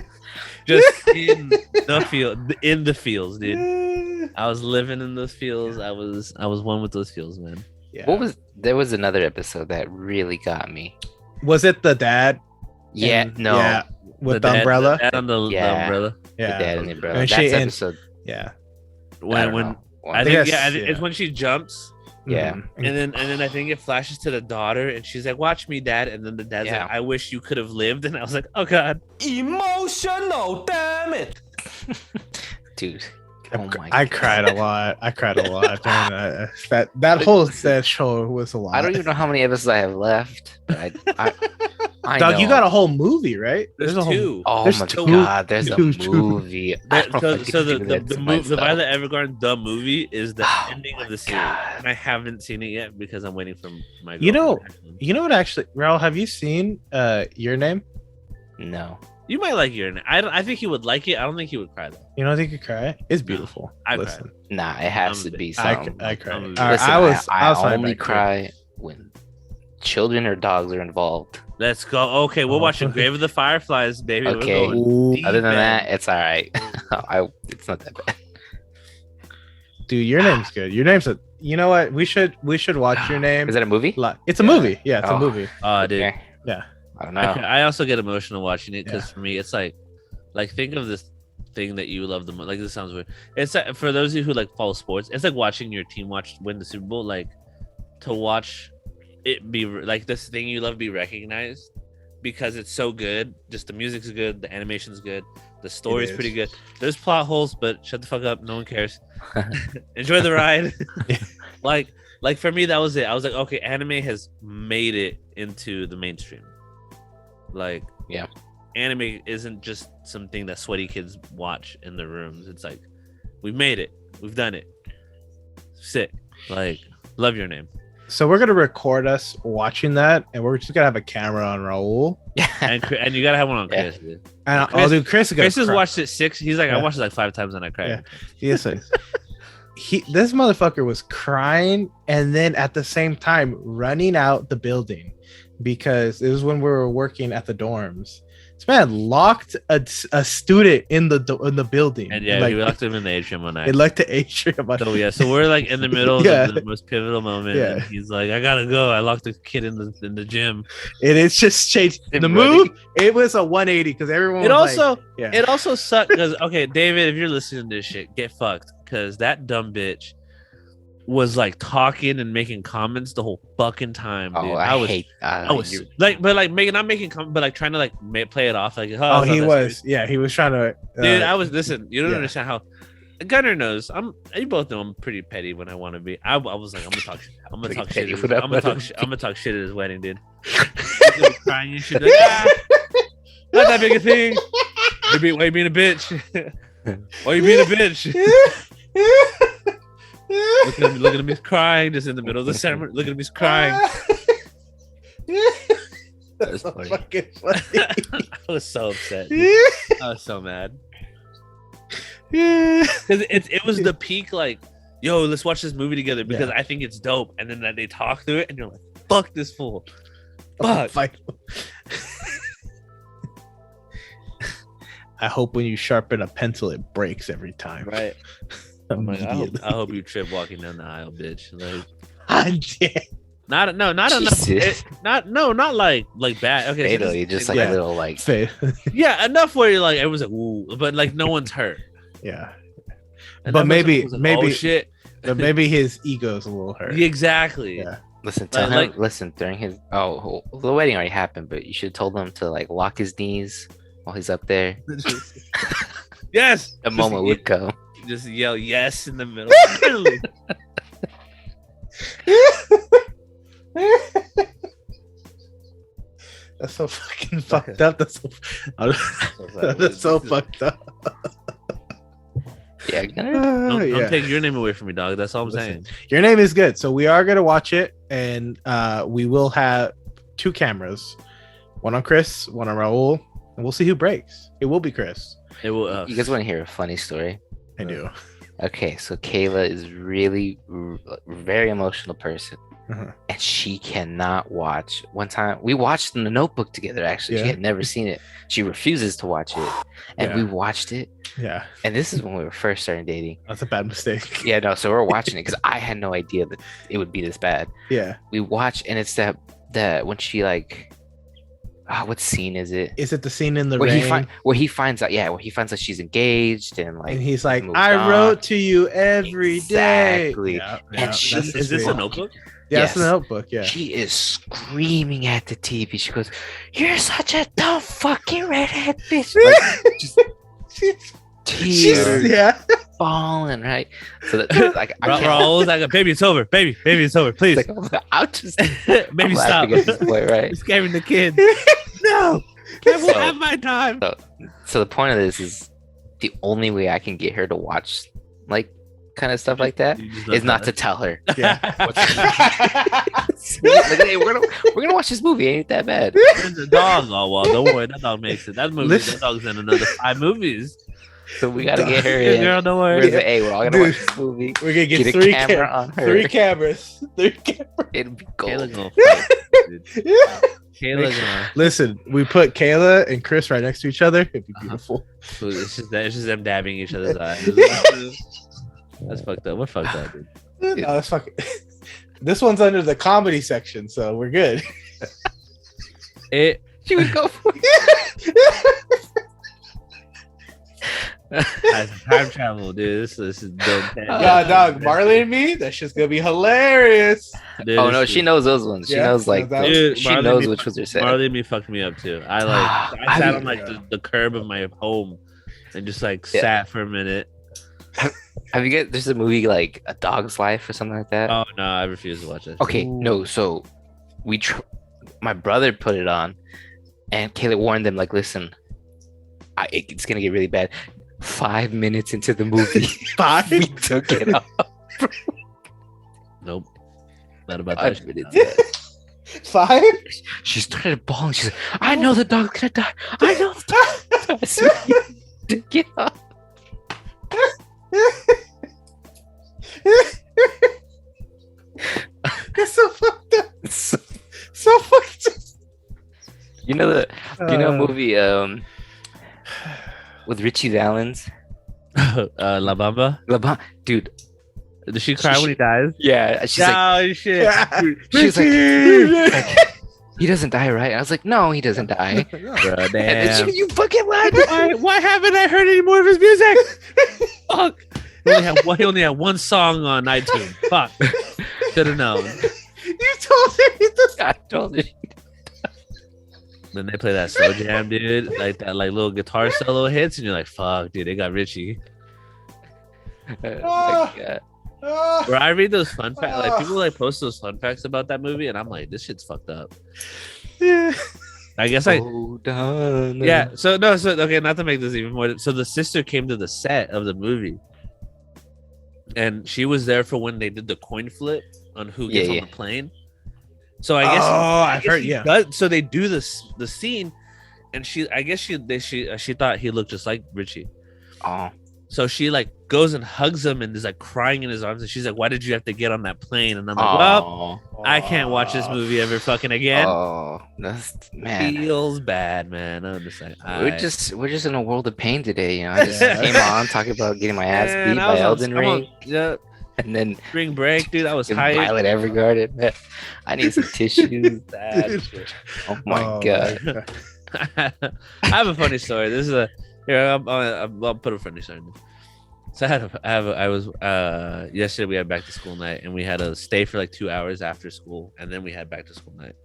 just in the fields, dude. I was living in those fields. I was one with those fields, man. Yeah. There was another episode that really got me. Was it the dad? Yeah, And- no, Yeah, with the dad- umbrella. The dad on the Yeah. umbrella. the Yeah. dad and the umbrella. And That's she and- episode. Yeah. I When don't when know. I think Yes, it's yeah. when she jumps. Yeah. Mhm. And then I think it flashes to the daughter, and she's like, "Watch me, Dad." And then the dad's Yeah. like, "I wish you could have lived." And I was like, "Oh God." Emotional, damn it. Dude. Oh my I God. cried a lot. I cried a lot. Man. That show was a lot. I don't even know how many episodes I have left, but I Doug, know. you got a whole movie, right? There's a whole. two. Oh There's my two- god, there's a two- movie. I don't know if I So can do that to the myself. Violet Evergarden the movie is the Oh ending my of the series, God. and I haven't seen it yet because I'm waiting for my. You know- girlfriend. You know what? Actually, Raul, have you seen Your Name? No. You might like your. I think he would like it. I don't think he would cry though. You don't think you cry? It's beautiful. I cried. Listen, Nah, it has I'm to a be I, something. I cried. Listen, I was fine only back there. cry when children or dogs are involved. Let's go. Okay, we're Oh. watching Grave of the Fireflies, baby. We're Okay. going Ooh, deep, Other than man. that, it's all right. It's not that bad. dude, Your Name's good. Your Name's a. You know what? We should watch Your Name. Is that a movie? It's a movie. Yeah, it's a Oh. movie. Oh, dude. Okay. Yeah. I don't know. I also get emotional watching it because Yeah. for me, it's like think of this thing that you love the most. Like this sounds weird. It's like, for those of you who like follow sports, it's like watching your team win the Super Bowl. Like to watch it be like this thing you love be recognized because it's so good. Just the music's good, the animation's good, the story's is. pretty good. There's plot holes, but shut the fuck up. No one cares. Enjoy the ride. Like for me, that was it. I was like, okay, anime has made it into the mainstream. Like, Yeah. anime isn't just something that sweaty kids watch in their rooms. It's like, we've made it. We've done it. Sick. Like, love Your Name. So we're gonna record us watching that, and we're just gonna have a camera on Raul, And you gotta have one on Yeah. Chris. Dude. and Chris- I'll do Chris. Chris has watched it 6. He's like, I Yeah. watched it like 5 times and I cried. Yeah. Yes, this motherfucker was crying, and then at the same time running out the building because it was when we were working at the dorms. This man locked a student in the building, And yeah, like, we locked him in the atrium one night. it looked to atrium. So yeah, so we're like in the middle Yeah. of the most pivotal moment. Yeah. And he's like, I gotta go. I locked the kid in the gym. And it's just changed Him the running. move. It was a 180 because everyone. It was also like, yeah. it also sucked because okay, David, if you're listening to this shit, get fucked because that dumb bitch was like talking and making comments the whole fucking time. Dude. Oh, I was hate. I was like, but like making not making comments, but like trying to like play it off like. Oh, it's he not that was. serious. Yeah, he was trying to. Dude, I was listen. You don't yeah. understand how Gunner knows. You both know I'm pretty petty when I want to be. I was like, I'm gonna talk shit. I'm gonna talk shit. I'm gonna talk shit at his wedding, dude. She's gonna be crying and shit. Like, not that big a thing. Why you being a bitch? Why you being a bitch? Look at him, he's crying just in the middle of the ceremony. Look at him, he's crying. That's so fucking funny. I was so upset. Dude. I was so mad. Because it was the peak, like, yo, let's watch this movie together because I think it's dope. And then they talk through it, and you're like, fuck this fool. Fuck. I hope when you sharpen a pencil, it breaks every time. Right. Like, I hope you trip walking down the aisle, bitch. Like, not enough. Not like bad. Okay, fatally, just like a little like yeah, enough where you're like it was like ooh, but like no one's hurt. Yeah, and but maybe like, oh, shit. But maybe his ego's a little hurt. Exactly. Yeah. Listen, tell him. Listen, during his the wedding already happened, but you should have told him to like lock his knees while he's up there. Yes, a moment would come. Just yell yes in the middle. That's so fucking fucked up. That's so fucked up. Yeah, don't take your name away from me, dog. That's all I'm saying. Your name is good, so we are gonna watch it, and we will have 2 cameras, one on Chris, one on Raul, and we'll see who breaks. It will be Chris. It will. You guys want to hear a funny story? I do. Okay, so Kayla is really very emotional person. And she cannot watch. One time we watched The Notebook together. Actually, she had never seen it. She refuses to watch it, and we watched it. Yeah. And this is when we were first starting dating. That's a bad mistake. Yeah, no. So we're watching it because I had no idea that it would be this bad. Yeah. We watch, and it's that when she like, what scene is it? Is it the scene in the rain? Where he finds out? Yeah, where he finds out she's engaged, and like, and he's like, "I wrote to you every day." Exactly. Yeah, and is this a Notebook? Yeah, it's a Notebook. Yeah. She is screaming at the TV. She goes, "You're such a dumb fucking redhead bitch!" Like, tears falling, right? So that like Raul's like, "Baby, it's over. Baby, it's over. Please." Like, I'll just baby, stop. At this point, right? You're scaring the kid. No, I will have my time. So the point of this is the only way I can get her to watch like kind of stuff like that is not to tell her. Yeah. Like, hey, we're gonna watch this movie. Ain't that bad? There's a dog. Oh well, don't worry. That dog makes it. That movie. That dog's in another 5 movies. So we gotta get her in. Girl, don't worry. We're all gonna watch this movie. We're gonna get 3 camera on her. 3 cameras. 3 cameras. It'll be gold. Kayla gonna fight, dude. Kayla gonna. Listen, we put Kayla and Chris right next to each other. It'd be beautiful. It's just them dabbing each other's eyes. That's fucked up. We're fucked up, dude. No, that's fucking. This one's under the comedy section, so we're good. She would go for time travel, dude. This is dope. Yeah, dog. Marley and me. That shit's gonna be hilarious. Dude, oh no, she knows those ones. She knows like dude, she knows which ones are said. Marley and me fucked me up too. I sat on like the curb of my home and just like sat for a minute. Have you there's a movie like A Dog's Life or something like that? Oh no, I refuse to watch it. Okay, no, so my brother put it on and Kayla warned them like, listen, it's gonna get really bad. 5 minutes into the movie, 5 we took it off. Nope, not about that. 5 minutes. 5? She started bawling. She's like, I know the dog's gonna die. I know the dog's gonna die. So get up. It's so fucked up. So fucked up. You know a movie with Richie Valens? La Bamba? Dude. Does she cry when he dies? Yeah. She's like, shit. Yeah. She's like, he doesn't die, right? I was like, no, he doesn't die. Bro, damn. You fucking lied. Why haven't I heard any more of his music? Fuck. He only had 1 song on iTunes. Fuck. Should have known. You told me. I told you. Then they play that slow jam, dude. Like that, like little guitar solo hits, and you're like, "Fuck, dude, they got Richie." my God. Bro, I read those fun facts. Like people like post those fun facts about that movie, and I'm like, this shit's fucked up. Yeah. I guess I Hold on. yeah. So no, so okay, not to make this even more. So the sister came to the set of the movie, and she was there for when they did the coin flip on who gets on the plane. So I guess I've heard. he Yeah. does, so they do the scene, and she thought he looked just like Richie. Oh, So she like goes and hugs him and is like crying in his arms, and she's like, "Why did you have to get on that plane?" And I'm like, "Well, I can't watch this movie ever fucking again." Oh, that's, man. Feels bad, man. I'm just like, We're just in a world of pain today. You know, I just came on talking about getting my ass beat by Elden Ring, Yeah, and then spring break, dude. I was hyped. Violet Evergarden. Man, I need some tissues. Oh my God. I have a funny story. This is I'll put a funny story in. So I was yesterday we had back to school night, and we had to stay for like 2 hours after school, and then we had back to school night.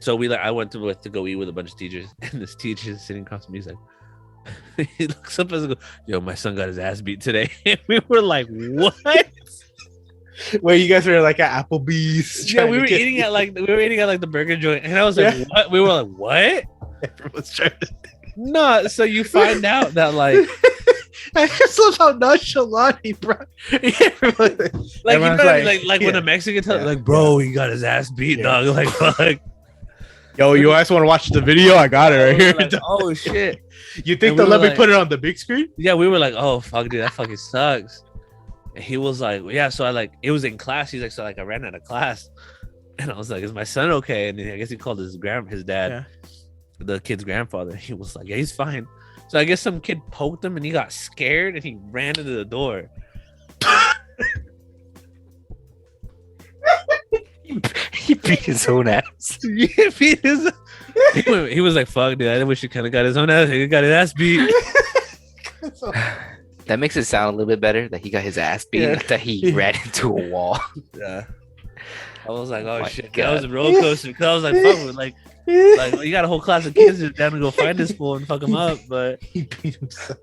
So I went to go eat with a bunch of teachers, and this teacher is sitting across from me. He's like, he looks up and goes, "Yo, my son got his ass beat today." And we were like, "What?" Where you guys were like at Applebee's. Yeah, we were eating at like the burger joint, and I was like, "What?" We were like, "What?" Everyone's trying to. No, so you find out that like I just love how nonchalant he brought everyone. like you know what I mean? Everyone's like when a Mexican tells like, "Bro, he got his ass beat, dog." Like, fuck. Yo, you guys want to watch the video? I got it right here. Like, oh shit! You think And they'll we let were me like- put it on the big screen? Yeah, we were like, "Oh fuck, dude, that fucking sucks." And he was like, "Yeah." So I like it was in class. He's like, "So like I ran out of class," and I was like, "Is my son okay?" And then I guess he called his dad, the kid's grandfather. He was like, "Yeah, he's fine." So I guess some kid poked him and he got scared and he ran into the door. He beat his own ass. Yeah, he was like, "Fuck, dude, I wish he kind of got his own ass. He got his ass beat." That makes it sound a little bit better that he got his ass beat, not that he ran into a wall. Yeah. I was like, "Oh my shit, God. that was a roller coaster." Because I was like, "Fuck, like you got a whole class of kids just down to go find this fool and fuck him up." But He beat himself.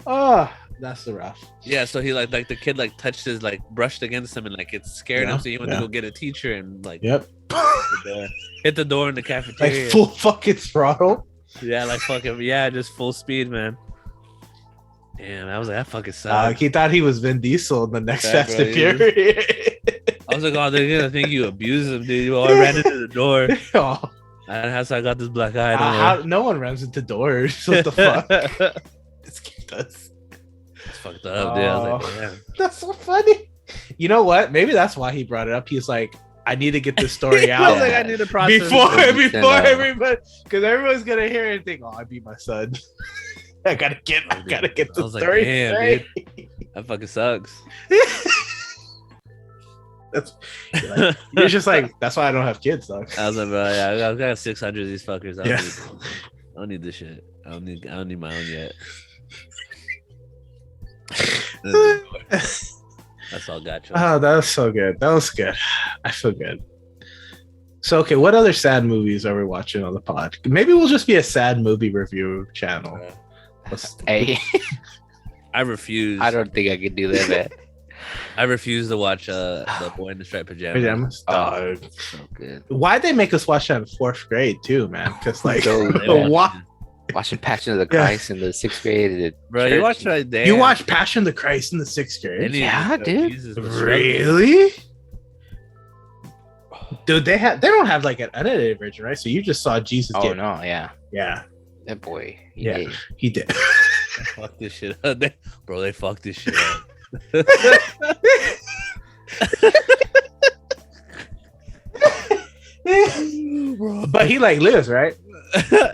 Oh, that's the rough. yeah, so he like the kid like touched his like brushed against him and like it scared him, so he went to go get a teacher and like Yep. hit the door in the cafeteria. Like full fucking throttle. Yeah, like fucking just full speed, man. And I was like, that fucking sucks. He thought he was Vin Diesel in the next Yeah, Fast bro, and Furious. I was like, oh, they're gonna think you abused him, dude. Well, I ran into the door, Oh, and that's how I got this black eye. I don't no one runs into doors. What the fuck? know. This kid does. It's fucked up, dude. I was like, Oh. damn. That's so funny. You know what? Maybe that's why he brought it up. He's like, I need to get this story I was out like, I need to process before this. everybody, because everyone's gonna hear it and think, "Oh, I beat my son." I gotta get I the was like, story damn, straight. That fucking sucks. You're just like, that's why I don't have kids, though. I was like, bro, yeah, I got 600 of these fuckers. Yeah. I don't need this shit. I don't need my own yet. That's all got you. Oh, that was so good. That was good. I feel good. So, okay, what other sad movies are we watching on the pod? Maybe we'll just be a sad movie review channel. Hey, I refuse. I don't think I could do that, man. I refuse to watch The Boy in the Striped Pajamas. Pajamas? Oh, so good. Why'd they make us watch that in 4th grade, too, man? Because, like, So why? Watching Passion of the Christ in the 6th grade. At Bro, you church. watched right there. You watched Passion of the Christ in the 6th grade? Yeah, dude. Really? Dude, they don't have like an unedited version, right? So you just saw Jesus Oh get no, yeah, yeah, that boy. Yeah. did. he did. Fuck this shit up. Bro, they fucked this shit up. But he like lives, right?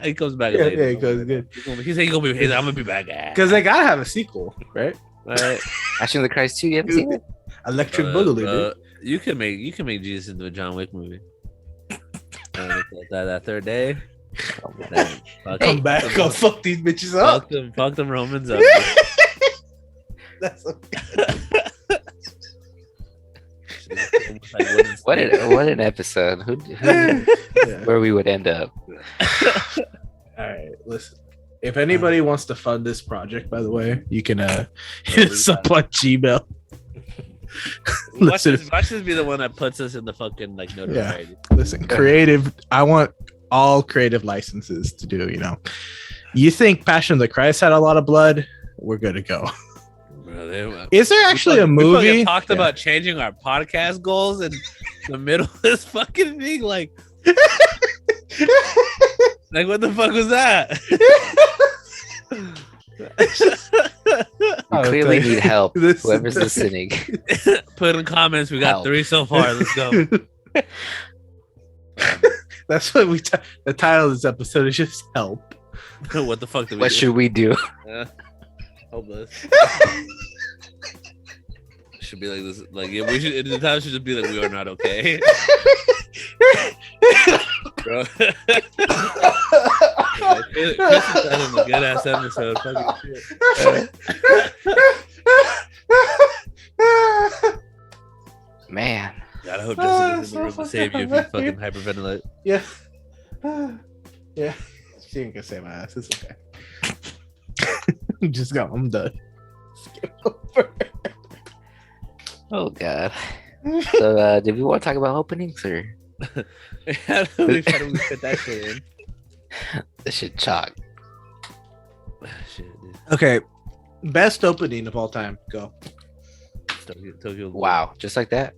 He comes back Yeah, later. he goes good. He said I'm gonna be back. Because they gotta have a sequel, right? Right. Passion of the Christ 2. You haven't seen it? Electric Boogaloo, dude. You can make Jesus into a John Wick movie. That third day. Fuck Come them. back, go fuck these bitches up. Fuck them Romans up. That's okay. What an episode. Who Yeah. where we would end up. All right, listen. If anybody wants to fund this project, by the way, you can hit us up on Gmail. Watch this be the one that puts us in the fucking like notoriety. Listen, creative. I want all creative licenses to do. You think Passion of the Christ had a lot of blood? We're good to go. Bro, Is there actually a movie? We talked about changing our podcast goals in the middle of this fucking thing, like what the fuck was that? We clearly need help. Whoever's listening, put in comments. We got Help. 3 so far. Let's go. That's what the title of this episode is just help. What the fuck? what should we do? Hopeless. Should be like this. Like we should. The title should just be like we are not okay. Bro. Chris is having a good ass episode. Fucking shit. Man, God, I hope Jessica's in the room to save you if you fucking hyperventilate. Yeah. Yeah. She ain't gonna save my ass. It's okay. Just go. I'm done. Skip over. oh god. So, did we want to talk about openings or How do we fit that shit in? this shit chalk? Shit, dude. Okay. Best opening of all time. Go. Tokyo. Wow, just like that.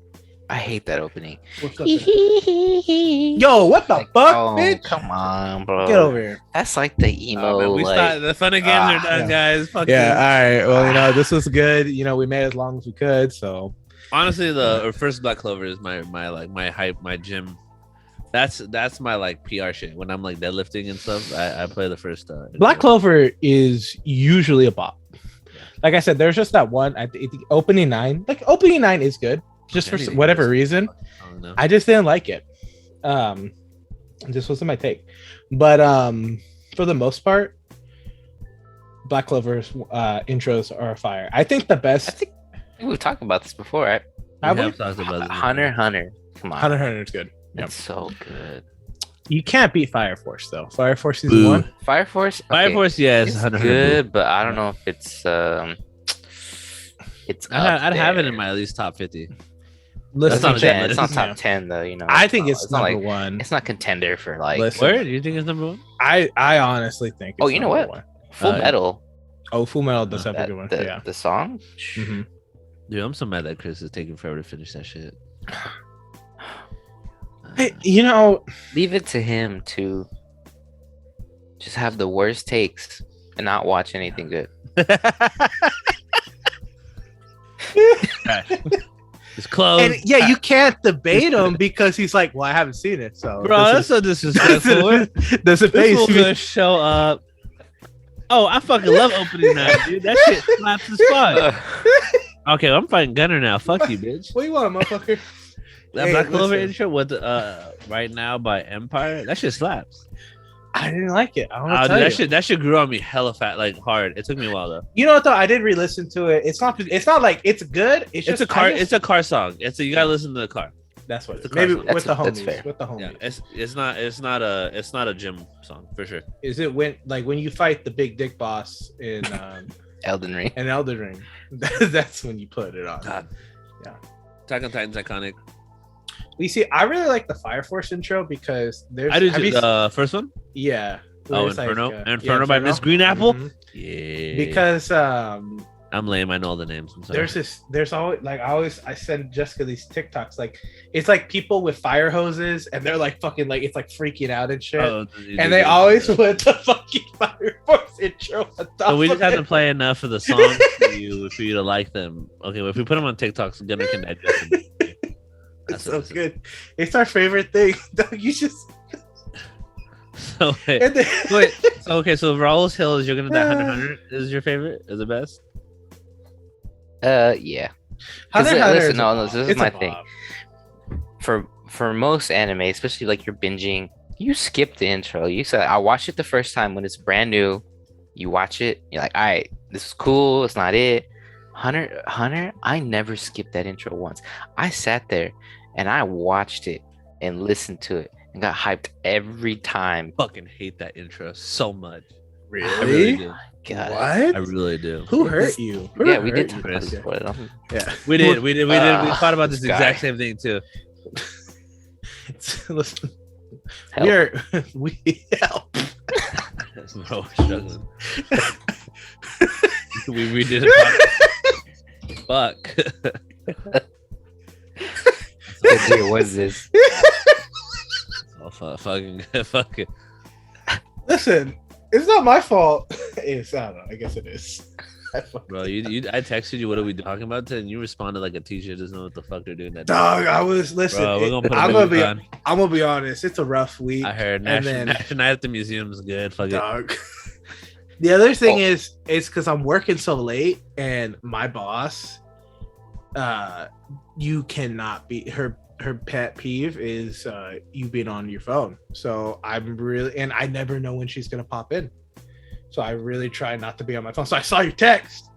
I hate that opening. What's up? Yo, what the Like, fuck, oh, bitch? come on, bro. Get over here. That's like the emo. Oh, man, we like, start, the fun and games are done, guys. Fuck Yeah, you. all right. Well, this was good. We made it as long as we could. So Honestly, the first Black Clover is my hype, my gym. That's my like PR shit. When I'm like deadlifting and stuff, I play the first. Black Clover is usually a bop. Like I said, there's just that one. I think opening 9. Like opening 9 is good, just for whatever reason. I don't know. I just didn't like it. This wasn't my take, but for the most part, Black Clover's intros are fire. I think the best. I think we've talked about this before, right? We have talked about this. Hunter. Come on, Hunter is good. Yep. it's so good. You can't beat Fire Force though. Fire Force season Boo. 1. Fire Force. Fire Force, yeah, it's it's 100. good, but I don't know if it's It's I'd have it there. in my at least top 50. Listen, It's not, a ten, bad it's not list. top 10 though, you know. I think it's not number like, one. it's not contender for like Listen. Where do you think it's number 1? I honestly think. Oh, it's you know number what? one. Full yeah. Metal. Oh, Full Metal does have a good one. Yeah. The song. Mhm. Dude, I'm so mad that Chris is taking forever to finish that shit. Hey, Leave it to him to just have the worst takes and not watch anything good. It's close. and yeah, you can't debate him because he's like, well, I haven't seen it, so Bro, that's so disrespectful. doesn't This face fool me. gonna show up. Oh, I fucking love opening night, dude. That shit slaps as fuck. Okay, I'm fighting Gunner now. Fuck you, bitch. What do you want, motherfucker? That Hey, Black Clover listen. intro with Right Now by Empire. That shit slaps. I didn't like it. I don't know. Oh, dude, that shit grew on me hella fat, like hard. It took me a while though. You know what though? I did re-listen to it. It's not like it's good. It's just It's a car. I just- It's a car song. You gotta listen to the car. That's what it's it's a maybe car song. with the That's homies. fair. With the Yeah, homies. it's not a gym song for sure. Is it when you fight the big dick boss in Elden Ring. Elden Ring? That's when you put it on. God. Yeah. Attack on Titan's iconic. We see. I really like the Fire Force intro because there's. I did have you the first one. Yeah. Oh, Where it's Inferno. yeah, Inferno by Miss Green Apple. Mhm. Yeah. Because I'm lame. I know all the names. I'm sorry. there's always like I send Jessica these TikToks like it's like people with fire hoses and they're like fucking like it's like freaking out and shit. Oh, And they always put the fucking Fire Force intro on top So we just of have it. to play enough of the songs for you to like them. Okay, well, if we put them on TikToks, Gunner can digest them. It's so good. It's our favorite thing. You just So wait, and then, so okay, so Raul's Hill is you're gonna die 100 is your favorite? Is the best? Yeah. Hunter 'Cause, x Hunter listen, is a no, bop. this is It's a my bop. thing. For most anime, especially like you're binging, you skip the intro. You said I watched it the first time when it's brand new. You watch it, you're like, all right, this is cool. It's not it. Hunter, I never skipped that intro once. I sat there and I watched it and listened to it and got hyped every time. Fucking hate that intro so much. Really? I really do. God. What? I really do. Who hurt you? Who Yeah, we hurt did you? talk about this Okay. before. I'm- Yeah. We did. We thought about this This guy. exact same thing too. Listen, Help. we help. Bro, we're struggling. we did it. Fuck. Dude, what is this? Oh, fucking fuck it. Listen, it's not my fault. It's, I don't know. I guess it is. Bro, I texted you, what are we talking about today? And you responded like a teacher doesn't know what the fuck they're doing that day. Dog, I was listen. Bro, we're gonna put a I'm movie gonna be. on. I'm gonna be honest. It's a rough week. I heard and National Night at the Museum is good. Fuck it. Dog. The other thing Oh. is because I'm working so late, and my boss, you cannot be her. Her pet peeve is you being on your phone. So I'm really, and I never know when she's gonna pop in. So I really try not to be on my phone. So I saw your text,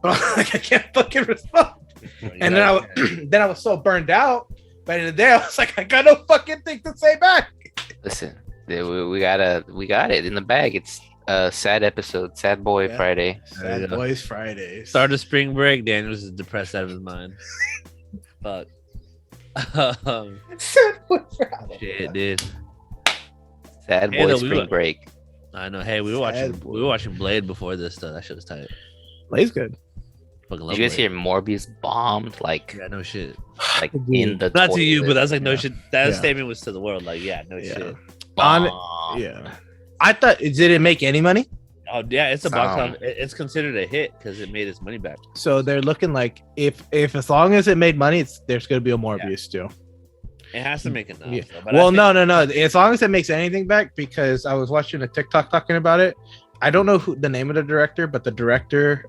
but I'm like, I can't fucking respond. And then I was so burned out. By the end of the day, I was like, I got no fucking thing to say back. Listen, we got it in the bag. It's a sad episode, Sad Boy Yeah. Friday. Sad Boys Fridays. Start of spring break. Daniel's is depressed out of his mind. Fuck. Sad Boys Friday. Shit, dude. Sad Hey, Boy though, Spring Break. I know. Hey, we were watching Blade before this stuff. That shit was tight. Play's good. Fucking Did love you guys Blade. hear Morbius bombed like Yeah, no shit. in the Not to you, toilet? but that's like no Yeah. shit. That Yeah. statement was to the world. Like, yeah, no Yeah. shit. Bomb. Yeah. I thought, did it make any money? Oh yeah, it's a box Some. office. It's considered a hit because it made its money back. So they're looking like if as long as it made money, there's gonna be a Morbius too. It has to make enough. Yeah. though, but I Well, think- no. As long as it makes anything back, because I was watching a TikTok talking about it. I don't know who the name of the director, but the director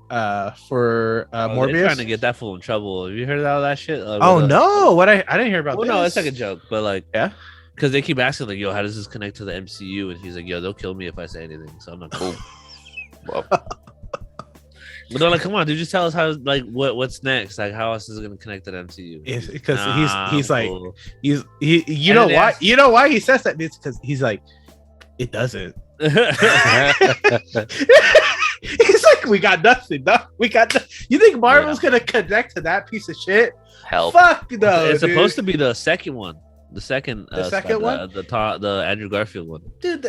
for Oh, they're Morbius. trying to get that fool in trouble. Have you heard all that shit? Oh no! What I didn't hear about. Well, this. no, it's like a joke, but like, Yeah? because they keep asking like, "Yo, how does this connect to the MCU?" And he's like, "Yo, they'll kill me if I say anything." So I'm not cool. Well, But they're like, "Come on, dude, just tell us how like what's next? Like, how else is it gonna connect to the MCU?" Because he's I'm like cool. you And know they why asked- you know why he says that? It's because he's like it doesn't. He's like, we got nothing. No, we got. You think Marvel's gonna connect to that piece of shit? help. Fuck no. It's supposed to be the second one. The second, The second one? the Andrew Garfield one. dude.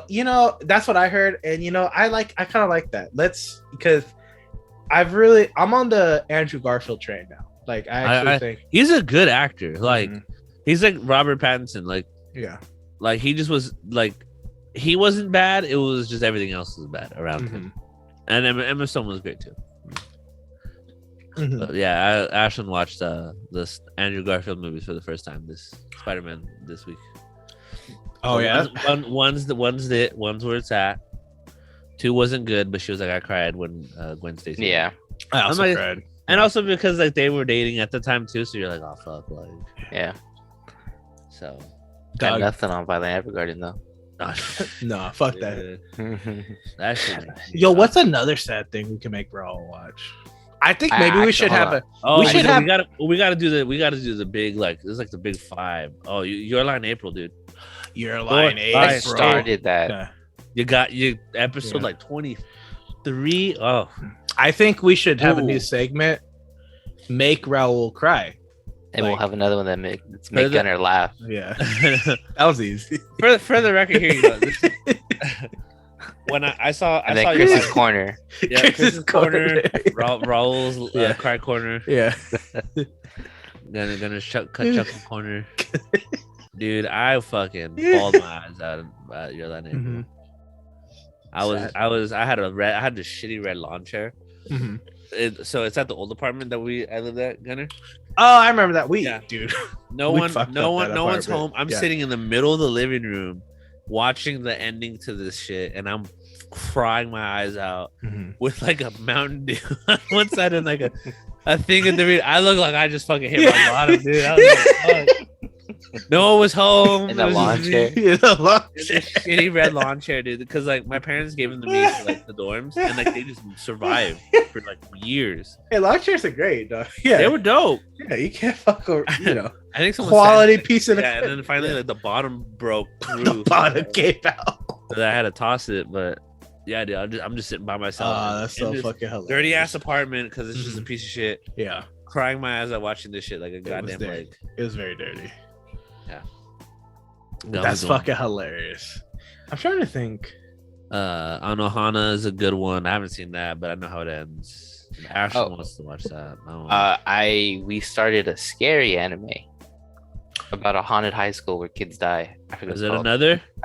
You know, that's what I heard, and you know, I kind of like that. Because I'm on the Andrew Garfield train now. Like, I actually think, He's a good actor. Like, Mhm. he's like Robert Pattinson. yeah. Like he just was like, he wasn't bad. It was just everything else was bad around him. And Emma Stone was great too. Mhm. But yeah, Ashlyn watched this Andrew Garfield movies for the first time. This Spider-Man this week. Oh yeah. One's where it's at. 2 wasn't good, but she was like, I cried when Gwen Stacy. Yeah. I also I'm like- cried. And also because like they were dating at the time too, so you're like, oh fuck, like Yeah. so. Got Dog. nothing on Violent Evergarden though. No, fuck that. That shit. Yo, what's another sad thing we can make Raul watch? I think maybe we should have a. Oh, We should have- we gotta do the big like this is like the big 5. Oh, your line April, dude. Your line line eight, I bro. started that. Yeah. You got you episode Yeah. like 23. Oh, I think we should have a Ooh. new segment. Make Raul cry. And we'll Like- have another one that make Further- Gunner laugh. Yeah, for that was easy. the record here, you know, when I saw And your then Chris's line- corner. yeah, Chris's corner, Raul's Yeah. cry corner, Yeah. gonna cut Chuckle corner. Dude, I fucking bawled my eyes out at your line April. Mhm. I had the shitty red lawn chair. Mhm. So it's at the old apartment that I lived at, Gunner. Oh, I remember that week, Yeah. dude. No We one, fucked no up that one's apartment. home. I'm Yeah. sitting in the middle of the living room, watching the ending to this shit, and I'm crying my eyes out with like a Mountain Dew on one side and like a thing in the read. I look like I just fucking hit my bottom, dude. I was like, fuck. No one was home. In It the was lawn just chair. me. Yeah, the lawn It's chair. a shitty red lawn chair, dude. Because like my parents gave them to me for like the dorms, and like they just survived for like years. Hey, lawn chairs are great, dog. Yeah, They were dope. yeah, you can't fuck over, you know, I think someone quality said, like, piece of yeah, and then finally yeah. like the bottom broke through. the bottom came out. So I had to toss it, but Yeah, dude. I'm just sitting by myself. That's in so this fucking hilarious. dirty ass apartment because it's just a piece of shit. Yeah, Crying my eyes out watching this shit like a goddamn dirty. like. It was very dirty. No, That's fucking hilarious. I'm trying to think. Anohana is a good one. I haven't seen that, but I know how it ends. Ashley wants to watch that. We started a scary anime about a haunted high school where kids die. I forget Is what it it's called.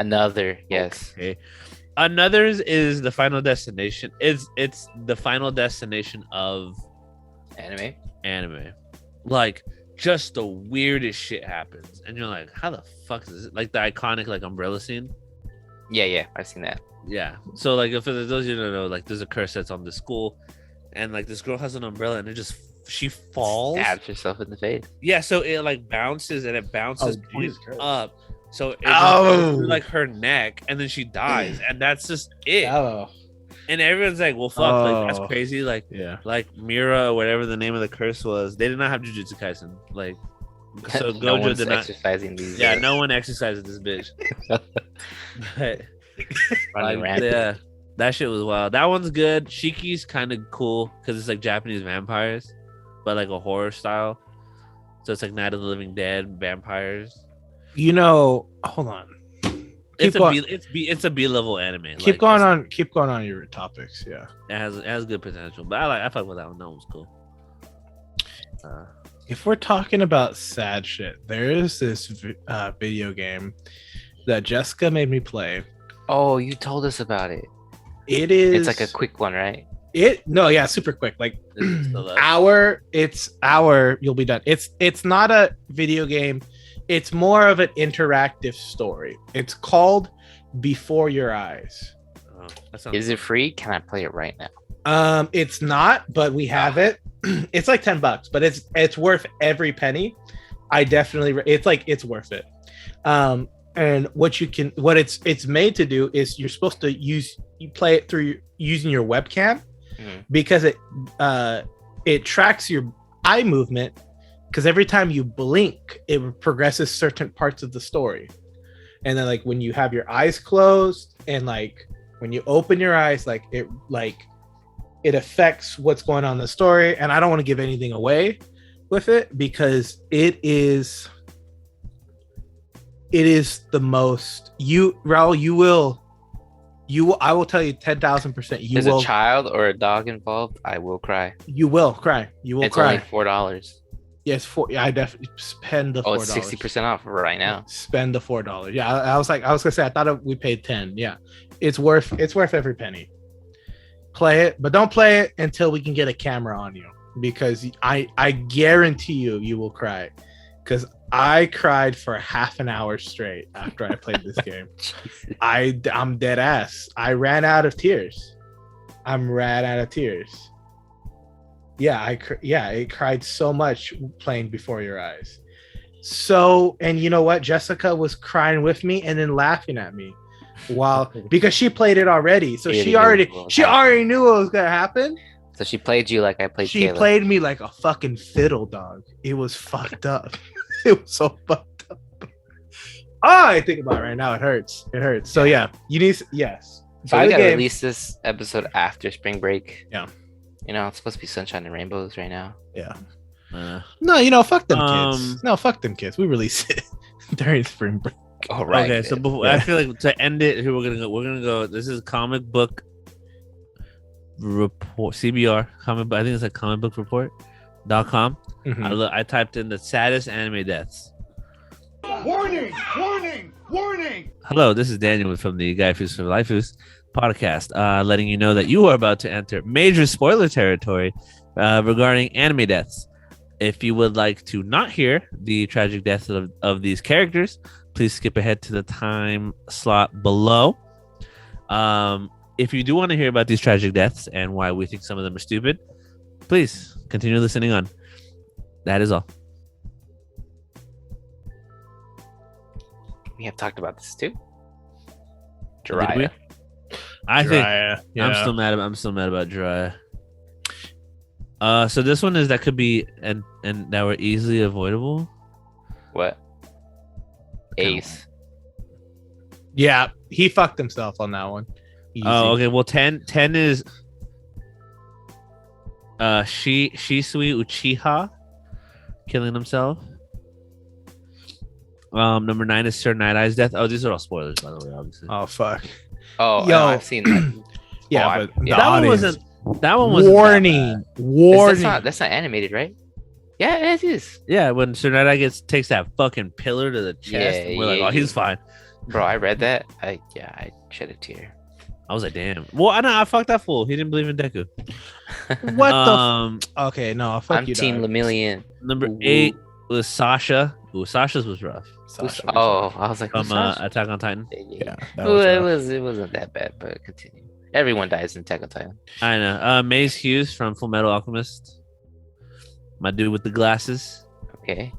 another? Yes. Okay. Another's is the final destination. It's the final destination of Anime. Like just the weirdest shit happens, and you're like, how the fuck is it? Like the iconic like umbrella scene. Yeah, I've seen that. Yeah. So like if for those of you who don't know, like there's a curse that's on the school, and like this girl has an umbrella, and she falls, Stabs herself in the face. Yeah. So it like bounces, and it bounces point up. So it Oh. goes through, like her neck, and then she dies, and that's just it. Oh, And everyone's like, "Well, fuck, like that's Oh. crazy." Like, yeah. like Mira, whatever the name of the curse was, they did not have Jujutsu Kaisen. Like, so No Gojo one's did not. exercising these. Yeah, no one exercises this bitch. But Running like, rampant. yeah, that shit was wild. That one's good. Shiki's kind of cool because it's like Japanese vampires, but like a horror style. So it's like Night of the Living Dead vampires. Hold on. It's going- it's a B level anime. Keep Like, going on. Keep going on your topics. Yeah. It has good potential. But I fuck with that one. That one's cool. If we're talking about sad shit, there is this video game that Jessica made me play. Oh, you told us about it. It is. It's like a quick one, right? Super quick. Like Is it still up? you'll be done. It's not a video game. It's more of an interactive story. It's called Before Your Eyes. Oh, that sounds Is it free? Can I play it right now? It's not, but we have it. It's like $10, but it's worth every penny. It's worth it. And what it's made to do is you're supposed to you play it through using your webcam because it tracks your eye movement, because every time you blink it progresses certain parts of the story. And then like when you have your eyes closed and like when you open your eyes, it affects what's going on in the story. And I don't want to give anything away with it because it is the most I will tell you 10,000%. There's a child or a dog involved. I will cry. You will cry. It's cry. only $4. Yes, I definitely spend the $4. Oh, it's 60% off right now. Spend the $4. Yeah, I was gonna say I thought we paid 10. Yeah, it's worth every penny. Play it, but don't play it until we can get a camera on you, because I guarantee you will cry, because I cried for half an hour straight after I played this game. I'm dead ass. I ran out of tears. Yeah, I cried so much playing Before Your Eyes. So, and you know what? Jessica was crying with me and then laughing at me because she played it already. So she already knew what was gonna happen. So she played you like I played She Caleb. played me like a fucking fiddle, dog. It was fucked up. It was so fucked up. Oh, I think about it right now. It hurts. So yeah, you need yes. So Buy we the gotta game. release this episode after spring break. Yeah. You know, it's supposed to be sunshine and rainbows right now. Yeah. No, fuck them kids. No, fuck them kids. We release it during spring break. Oh, right. Okay, so before, I feel like to end it, here we're gonna go. This is comic book report, CBR comic. I think it's like comicbookreport.com. Mhm. I typed in the saddest anime deaths. Warning! Warning! Warning! Hello, this is Daniel from the Gaifus for Laifus podcast, letting you know that you are about to enter major spoiler territory regarding anime deaths. If you would like to not hear the tragic deaths of these characters, please skip ahead to the time slot below. If you do want to hear about these tragic deaths and why we think some of them are stupid, please continue listening on. That is all. We have talked about this too. Did we? Jiraiya. I think Jiraiya, yeah. I'm still mad about Jiraiya. So this one is that could be and that were easily avoidable. What? Ace. Yeah, he fucked himself on that one. Easy. Oh, okay. Well, 10 is Shisui Uchiha killing himself. Number 9 is Sir Night Eye's death. Oh, these are all spoilers, by the way, obviously. Oh fuck. Oh, Yo. no, I've seen that. Yeah, Oh, but yeah. the That one audience- wasn't. That one wasn't. Warning. That Warning. That's not animated, right? Yeah, it is. bad. Yeah, when Sir Night Eye takes that fucking pillar to the chest, Yeah, and we're like, yeah, oh, he's yeah. fine. Bro, I read that. I shed a tear. I was like, damn. Well, I fucked that fool. He didn't believe in Deku. What okay, no, fuck I'm you. Team dog. Lemillion. Number Ooh. 8 was Sasha. Ooh, Sasha's was rough. Sasha. Oh, I was like, From who's Sasha? Attack on Titan. Yeah, that Well, was it rough. wasn't that bad, but continue. Everyone dies in Attack on Titan. I know. Maze Hughes from Full Metal Alchemist. My dude with the glasses. Okay.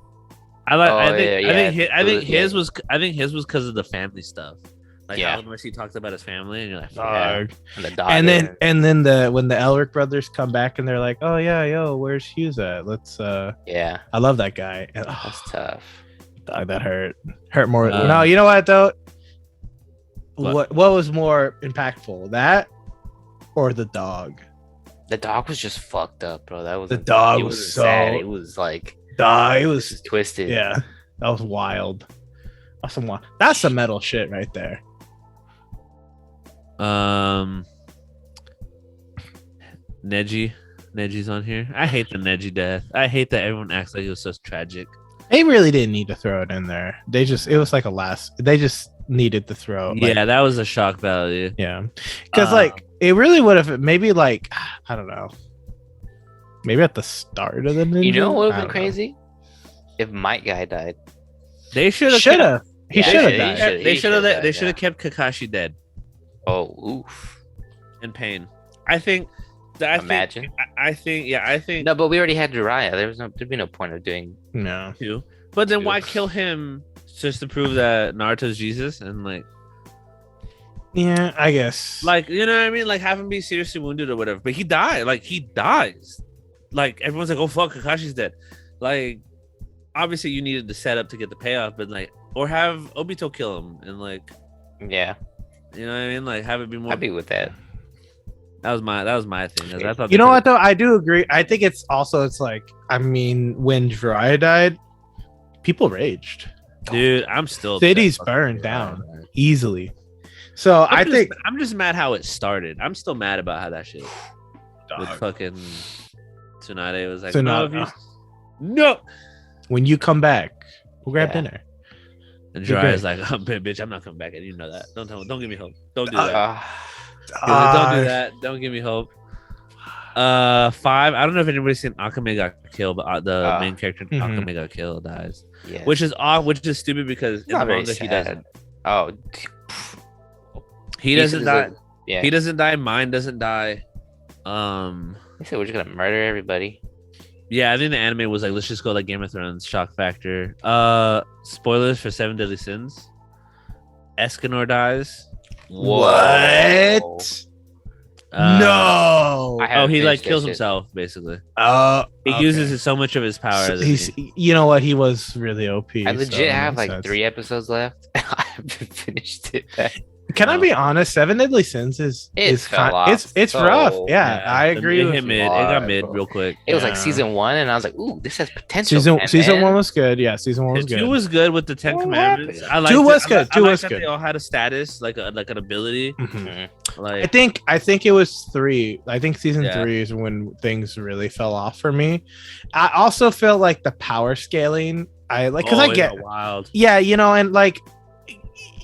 I like. Oh, I think. yeah, I think. yeah. I think Yeah. his was. I think his was because of the family stuff. Like Yeah. how much he talks about his family, and you're like, Yeah. fuck. And the daughter. And then when the Elric brothers come back and they're like, oh yeah, yo, where's Hughes at? Let's Yeah, I love that guy. And, that's tough. dog, that hurt more. Um, No, you know what though? What? What was more impactful, that or the dog? The dog was just fucked up, bro. That was The dog it was wasn't so- sad. It was like Dog, it was twisted. yeah, that was wild. That's some metal shit right there. Neji's on here. I hate the Neji death. I hate that everyone acts like it was so tragic. They really didn't need to throw it in there. It was like a last. They just needed to throw. Like, Yeah, that was a shock value. yeah, because Um, like it really would have maybe like I don't know, maybe at the start of the ninja. You know what would I have been don't know. crazy? If Might Guy died. They should have. Should have. He Yeah, should have he died. should- They should have. died, They should yeah. have kept Kakashi dead Oh, oof. in pain. I think. I Imagine. Think, I think. Yeah, I think. No, but we already had Jiraiya. There'd be no point of doing. No. Too. But then Two. why kill him just to prove that Naruto's Jesus and Yeah, I guess. like you know what I mean? Like have him be seriously wounded or whatever. But he died. Like he dies. Like everyone's like, oh fuck, Kakashi's dead. Like obviously you needed the setup to get the payoff, but like or have Obito kill him and like Yeah, you know what I mean? Like have it be more. I'd be with that. That was my thing. 'Cause I thought You they know what could've- though? I do agree. I think it's like I mean when Jiraiya died, people raged dude? I'm still Cities upset. burned down. easily. So I think I'm just mad how it started. I'm still mad about how that shit with dog, fucking Tsunade was like, Tsunade. no, if you- no. when you come back, we'll grab Yeah. dinner. And You're Jiraiya's good. like, oh, bitch, I'm not coming back. And you know that. Don't give me hope. Don't do Uh, that. He's like, don't do that. Don't give me hope. 5. I don't know if anybody's seen Akame got killed, but the main character Mhm. Akame got killed, dies, Yeah. which is odd, which is stupid because in not the very manga sad. he doesn't. Oh, He doesn't die. Yeah. He doesn't die. Mine doesn't die. They said we're just gonna murder everybody. Yeah, I think the anime was like, let's just go like Game of Thrones, shock factor. Spoilers for 7 Deadly Sins. Escanor dies. What? Uh, No. I Oh, haven't he like finished that kills shit. himself basically. He He uses so much of his power. So that he's, he- you know what? He was really OP. I so legit that have makes like sense. 3 episodes left. I haven't finished it. Can I be honest? 7 Deadly Sins is It fell off it's so- rough. Yeah, I it agree hit with mid. you. It got Bro. mid real quick. It was like Yeah. season 1, and I was like, "Ooh, this has potential." Season man. 1 was good. Yeah, season 1 was good. 2 was good with the 10 What Commandments. happened? I liked 2 was it. good. I 2 liked was that good. They all had a status, like an ability. Mhm. Like I think it was 3. I think season Yeah. 3 is when things really fell off for me. I also feel like the power scaling. I like because I it get got wild. yeah, you know, and like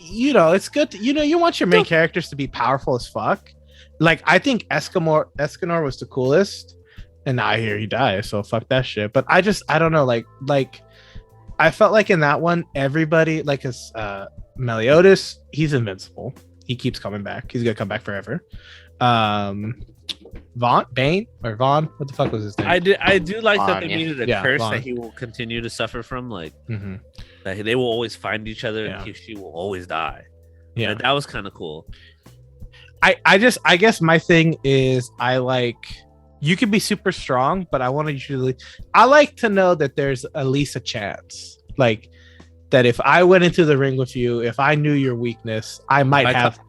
you know, it's good. You want your main characters to be powerful as fuck. Like I think Escanor was the coolest, and now I hear he dies, so fuck that shit. But I don't know, like I felt like in that one, everybody like his Meliodas, he's invincible. He keeps coming back. He's gonna come back forever. Bane, what the fuck was his name? I do like that Vaughn, they yeah. made it a Yeah, curse Vaughn. that he will continue to suffer from, like Mhm. that they will always find each other Yeah. and she will always die. Yeah, And that was kind of cool. I guess my thing is I like you can be super strong, but I like to know that there's at least a chance. Like that if I went into the ring with you, if I knew your weakness, I might If I have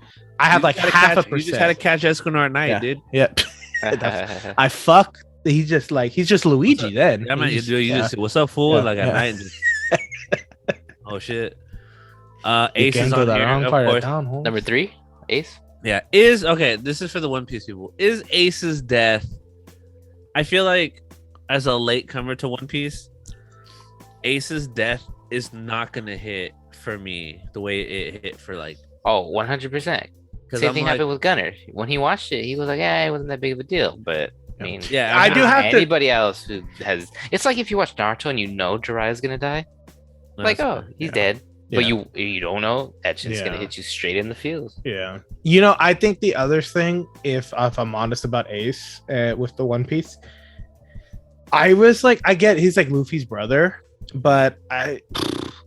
I had like half a You just had to percent. catch Escanor at night, Yeah. dude. Yeah. I fuck. He's just Luigi then. Yeah, man, you Yeah. just what's up, fool? Yeah, Like at yeah. night. And just, oh shit. You Ace is can't go on the here, wrong of part of course. town, Holmes. Number 3, Ace. Yeah, is okay. This is for the One Piece people. Is Ace's death? I feel like as a latecomer to One Piece, Ace's death is not gonna hit for me the way it hit for like. Oh, 100%. Because Same thing happened with Gunner. When he watched it, he was like, "Yeah, it wasn't that big of a deal." But I mean, Yeah, I do have to. anybody else who has, it's like if you watch Naruto and you know Jiraiya's gonna die, like, oh, he's dead. But you don't know, that's just gonna hit you straight in the feels. Yeah. You know, I think the other thing, if I'm honest about Ace with the One Piece, I was like, I get he's like Luffy's brother, but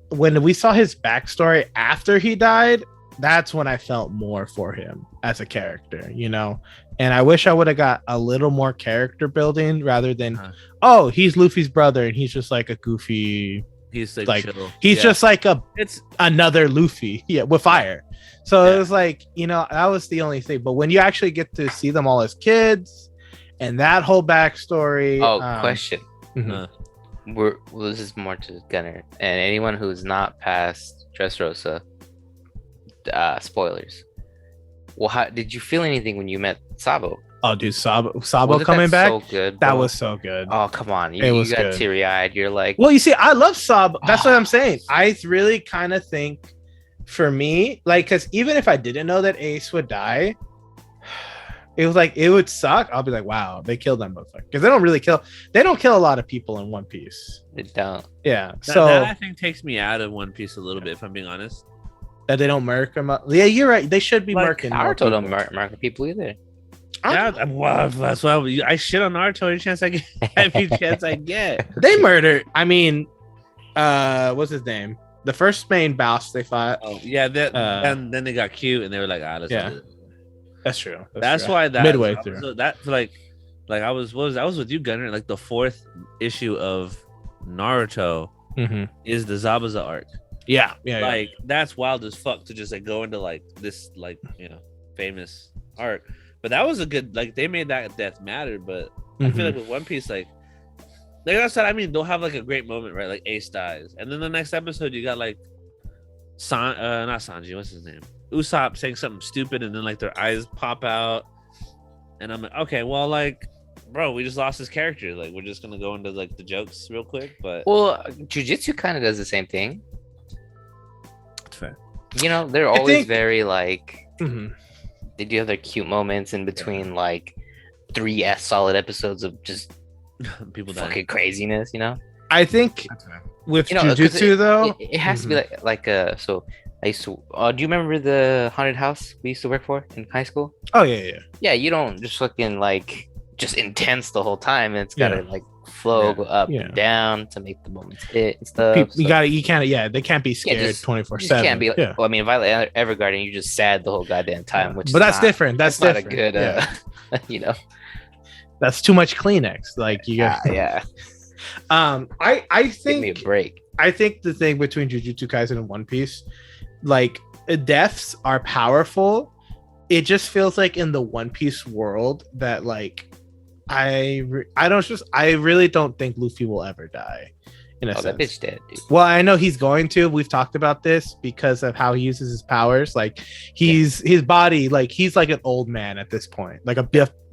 when we saw his backstory after he died, that's when I felt more for him as a character, you know. And I wish I would have got a little more character building rather than, oh, he's Luffy's brother and he's just like a goofy. He's like chill. He's just like it's another Luffy, with fire. So it was like, you know, that was the only thing. But when you actually get to see them all as kids and that whole backstory. Question. Mhm. This is more to Gunner and anyone who's not past Dressrosa. Spoilers. Well, how did you feel anything when you met Sabo? Oh, dude, Sabo Wasn't coming that back. so good, That bro? was so good. Oh, come on. It You was got good. teary-eyed. You're like, Well, you see, I love Sabo. That's what I'm saying. I really kind of think, for me, like, because even if I didn't know that Ace would die, it was like it would suck. I'll be like, wow, they killed that motherfucker, because they don't kill a lot of people in One Piece. it don't. Yeah, so that I think takes me out of One Piece a little bit, if I'm being honest. That they don't murk them up. Yeah, you're right. They should be Like, murking. more Naruto don't people. mark people either. Yeah, well, that's why I shit on Naruto every chance I get. Every chance I get. They murdered. I mean, what's his name? The first main boss they fought. Oh yeah, and then they got cute and they were like, let's Yeah. do it. That's true. That's true. why that midway through. So that like I was with you, Gunner. Like the 4th issue of Naruto Mhm. is the Zabuza arc. Yeah. Like that's wild as fuck to just like go into like this like famous arc. But that was a good, like, they made that death matter. But I feel like with One Piece, like I said, I mean, they'll have like a great moment, right? Like Ace dies, and then the next episode you got like not Sanji, what's his name? Usopp saying something stupid, and then like their eyes pop out, and I'm like, okay, well, like, bro, we just lost his character. Like, we're just gonna go into like the jokes real quick, but Well, Jujutsu kind of does the same thing. it's fair. You know, they're always think- very like, Mhm. they do have their cute moments in between like 3 solid episodes of just People die. fucking craziness, you know? I think with You know, 'cause Jujutsu though, It has to be like so I used to do you remember the haunted house we used to work for in high school? oh yeah. Yeah, you don't just fucking like just intense the whole time, and it's gotta Yeah. like flow Yeah. go up Yeah. and down to make the moments hit and stuff. You can't. They can't be scared just- 24/7. just can't be like, Yeah. well, I mean, Violet Evergarden, you're just sad the whole goddamn time, which But is that's not- different. That's not a different. good Yeah. you know. That's too much Kleenex. Like you got. Yeah. I Give me a think break. I think the thing between Jujutsu Kaisen and One Piece, like deaths are powerful. It just feels like in the One Piece world that like I really don't think Luffy will ever die. In a Oh, that sense. bitch dead, dude. Well, I know he's going to. We've talked about this because of how he uses his powers. Like his body, like he's like an old man at this point, like a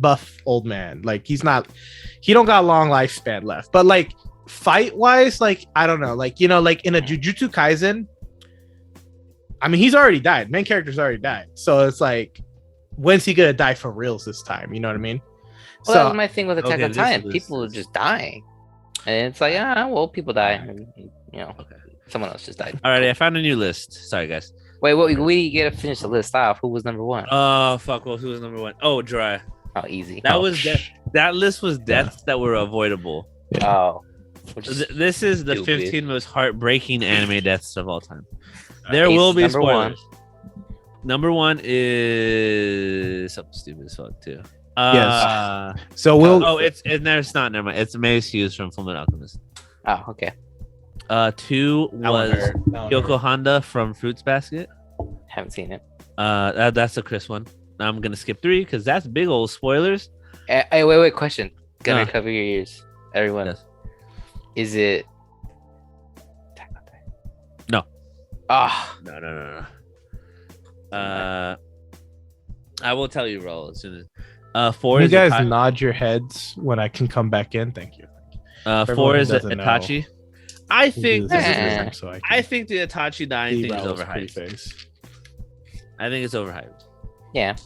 buff old man. Like he don't got long lifespan left. But like fight wise, like I don't know, like like in a Jujutsu Kaisen, I mean he's already died. Main character's already died. So it's like, when's he gonna die for reals this time? You know what I mean? Well, that was my thing with Attack Okay, on this Titan. is- People are just dying, and it's like, well, people die, and, Okay. someone else just died. All right, I found a new list. Sorry, guys. Wait, we get to finish the list off. Who was number 1? Oh fuck! Well, who was number 1? Oh, Dry. Oh, easy. That was death. That list was deaths that were avoidable. Oh, which is This is the stupid. 15 most heartbreaking anime deaths of all time. There Ace will is be number one. spoilers. Number 1 is something stupid as fuck too. So we'll. It's not. Never mind. It's Mace Hughes from Fullmetal Alchemist. Oh, okay. 2 was Yoko Honda from Fruits Basket. Haven't seen it. That's a Chris one. Now I'm gonna skip 3 because that's big old spoilers. Hey, wait. Question. Gonna Uh. cover your ears, everyone. Yes. Is it? No. Ah. No. I will tell you, Raul, as soon as 4 You is guys Ita- nod your heads when I can come back in. Thank you. For 4 everyone who is doesn't know, Itachi. I think this is Eh. Zoom, so I I can think the Itachi dying see thing is Raul's pretty overhyped. face. I think it's overhyped. Yeah.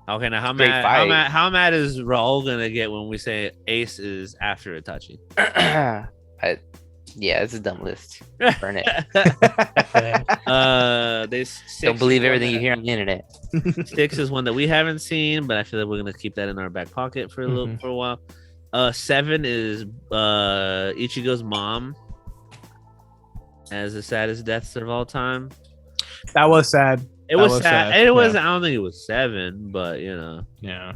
Okay, now how Great mad, fight. how mad is Raul gonna get when we say Ace is after Itachi? Yeah, it's a dumb list. Burn it. Don't believe everything you hear on the internet. 6 is one that we haven't seen, but I feel like we're gonna keep that in our back pocket for a while. 7 is Ichigo's mom as the saddest deaths of all time. That was sad. It That was was sad. sad, It was. yeah. I don't think it was 7, but you know. Yeah.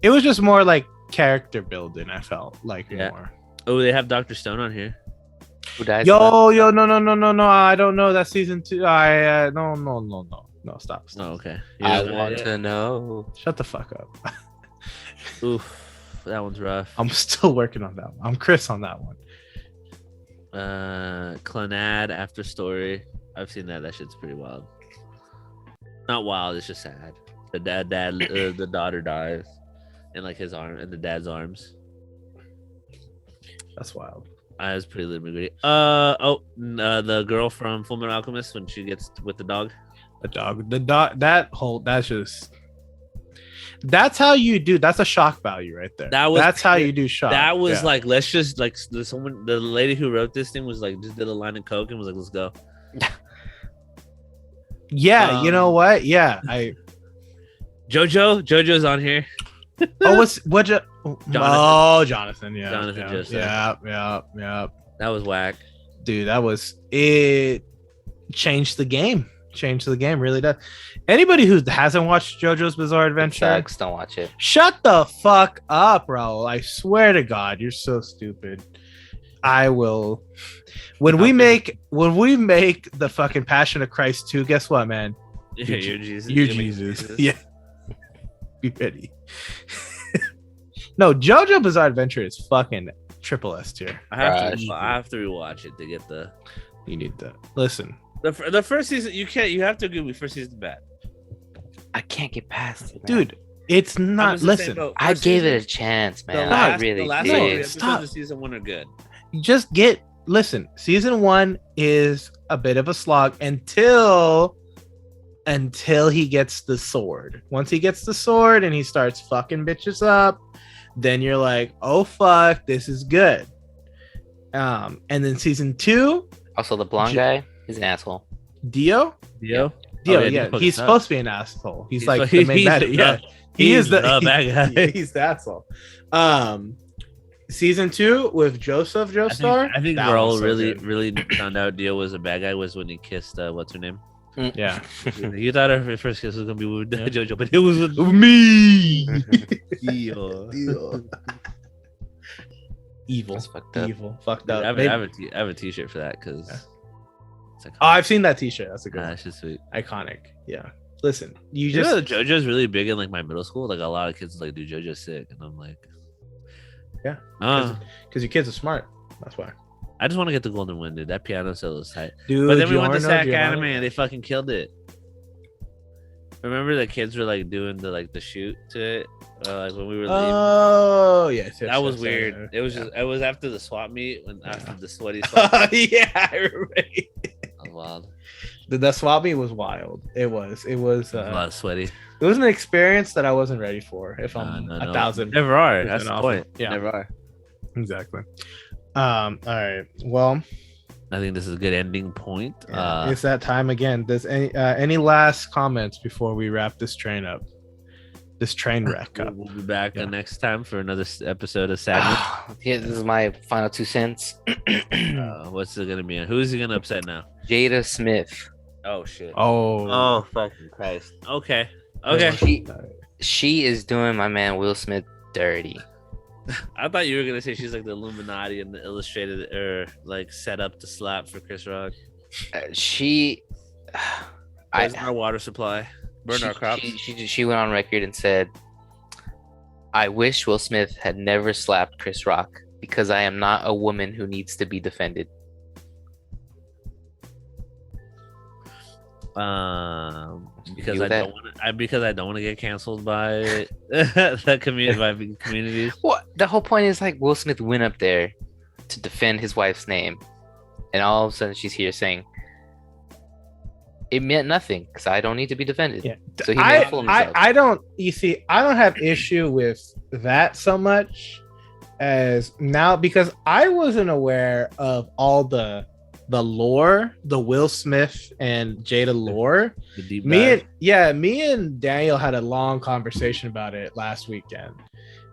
It was just more like character building, I felt like Yeah. more. Oh, they have Dr. Stone on here. Who dies? No, I don't know. That's season 2. No, stop. Oh, okay. I Yeah, want to know. Shut the fuck up. Oof, that one's rough. I'm still working on that one. I'm Chris on that one. Clanad after story. I've seen that. That shit's pretty wild. Not wild. It's just sad. The the daughter dies in like his arm, in the dad's arms. That's wild. I was pretty literally. The girl from Fullmetal Alchemist when she gets with the dog. The dog, that's how you do. That's a shock value right there. That's how you do shock. That was Yeah. like, let's just like the lady who wrote this thing was like, just did a line of coke and was like, let's go. Yeah, you know what? Yeah, Jojo's on here. Jonathan. Oh, Jonathan. Yeah, Jonathan Joseph. yeah. That was whack. Dude, it changed the game. Really does. Anybody who hasn't watched JoJo's Bizarre Adventure, Sucks. Don't watch it. shut the fuck up, Raul. I swear to God, you're so stupid. I will. When we make the fucking Passion of Christ 2, guess what, man? Yeah, you're Jesus. You're gonna make Jesus. Yeah. Be ready. No, JoJo Bizarre Adventure is fucking triple S tier. I have Gosh. to. I have to rewatch it to get the You need to listen. the first season. You can't. You have to agree with first season bad. I can't get past it, man. Dude, it's not. Listen, I gave it a chance, man. I really the last did. three episodes Stop. of season 1 are good. just listen. Season 1 is a bit of a slog until he gets the sword. Once he gets the sword and he starts fucking bitches up, then you're like, oh fuck, this is good. And then season 2, Also, the blonde guy is an asshole. Dio, Dio. yeah, he's supposed to be an asshole. He's like the main he's bad. Yeah, he is the bad guy. he's the asshole. Season 2 with Joseph Joestar. I think that Raul was so really good. really found out Dio was a bad guy was when he kissed what's her name. Yeah. You thought her first kiss was gonna be with Jojo, but it was with Me. Dio. Evil. That's fucked up. Evil. Fucked Dude, up. I have a t-shirt for that because it's Oh, I've seen that t-shirt. That's a good one. that's just sweet. Iconic. Yeah. Listen, you You know, just JoJo's really big in like my middle school. Like a lot of kids like, dude, JoJo's sick, and I'm like, Yeah. Uh, because your kids are smart. That's why. I just want to get the golden wind, dude. That piano solo is tight. Dude, But then we went to Giorno, Sac Giorno. Anime and they fucking killed it. Remember the kids were like doing the shoot to it, like when we were leaving. Oh, yes. That was weird. It was just it was after the swap meet when after the sweaty swap. yeah, I remember. That was wild. The swap meet was wild. It was. It was a lot of sweaty. It was an experience that I wasn't ready for. If I'm No. 1,000, Never are. That's the off. point. Yeah. Never are. Exactly. All right. Well, I think this is a good ending point. it's that time again. Does any last comments before we wrap this train up? This train wreck up. We'll be back next time for another episode of Sadness. Yeah, this is my final 2 cents. What's it gonna be? Who's he gonna upset now? Jada Smith. Oh shit. Oh. Fucking Christ. Okay. Okay. She is doing my man Will Smith dirty. I thought you were gonna say she's like the Illuminati and the illustrated or like set up to slap for Chris Rock. She. Where's our water supply? Burn our crops. She went on record and said, "I wish Will Smith had never slapped Chris Rock because I am not a woman who needs to be defended." Because I don't want to get canceled by the communities. What the whole point is, like, Will Smith went up there to defend his wife's name, and all of a sudden she's here saying it meant nothing because I don't need to be defended. Yeah. So he made a fool of himself. I don't. You see, I don't have issue with that so much as now because I wasn't aware of all the lore, the Will Smith and Jada lore. The deep Me dive. and Daniel had a long conversation about it last weekend,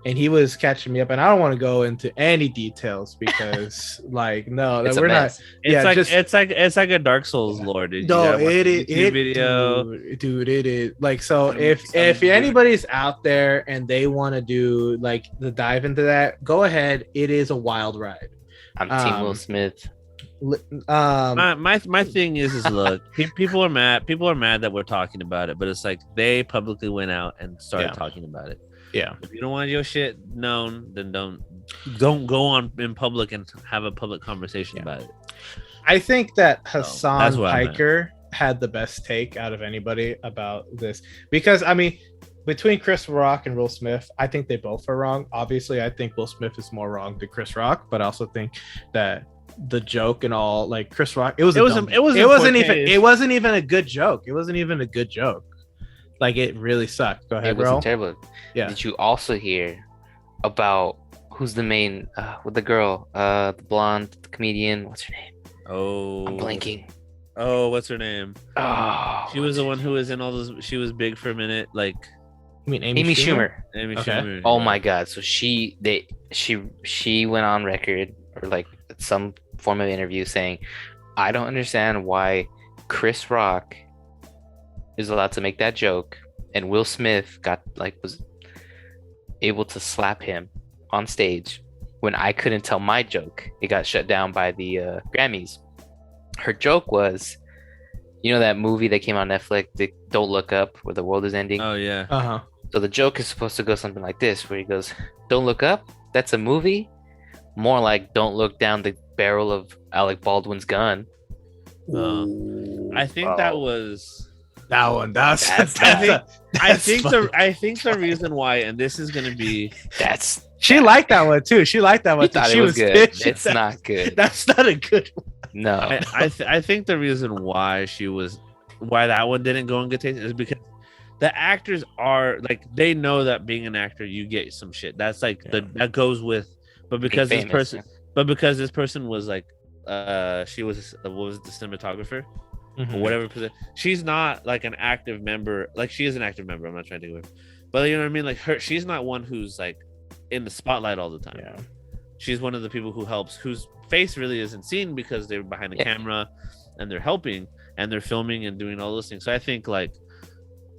and he was catching me up. And I don't want to go into any details because, like, no, It's a we're mess. not. It's Yeah, like just it's like a Dark Souls lore, dude. no, You gotta watch it the is YouTube video. dude, it is like so. Some- If some- anybody's out there and they want to do like the dive into that, go ahead. It is a wild ride. I'm Team Will Smith. My thing is look, people are mad. People are mad that we're talking about it, but it's like they publicly went out and started Yeah. talking about it. Yeah. If you don't want your shit known, then don't go on in public and have a public conversation Yeah. about it. I think that that's Hassan what I meant. Piker had the best take out of anybody about this because I mean, between Chris Rock and Will Smith, I think they both are wrong. Obviously, I think Will Smith is more wrong than Chris Rock, but I also think that the joke and all, like Chris Rock, it wasn't even a good joke. It wasn't even a good joke. Like it really sucked. Go ahead, It was bro. terrible. Yeah. Did you also hear about who's the main with the girl, the blonde comedian? What's her name? Oh, I'm blanking. Oh, what's her name? Oh, She was the one who was in all those. She was big for a minute, like You mean Amy Schumer. Amy Okay. Schumer. Oh my God! So she went on record or like some form of interview saying, "I don't understand why Chris Rock is allowed to make that joke, and Will Smith was able to slap him on stage when I couldn't tell my joke. It got shut down by the Grammys." Her joke was, you know that movie that came on Netflix, Don't Look Up, where the world is ending. Oh yeah. Uh-huh. So the joke is supposed to go something like this, where he goes, "Don't look up? That's a movie? More like don't look down the barrel of Alec Baldwin's gun." I think that was. That one. That's I think the reason why, and this is gonna be. That's she liked that one too. She liked that one. thought She it was good. pissed. It's not good. That's not a good one. No. I think the reason why that one didn't go in good taste is because the actors are like they know that being an actor you get some shit. That's like that goes with, but because Being famous, because this person was like she was what was it, the cinematographer or whatever position. She's not like an active member. Like she is an active member. I'm not trying to take away, but you know what I mean. Like she's not one who's like in the spotlight all the time. Yeah. She's one of the people who helps, whose face really isn't seen because they're behind the camera and they're helping and they're filming and doing all those things. So I think like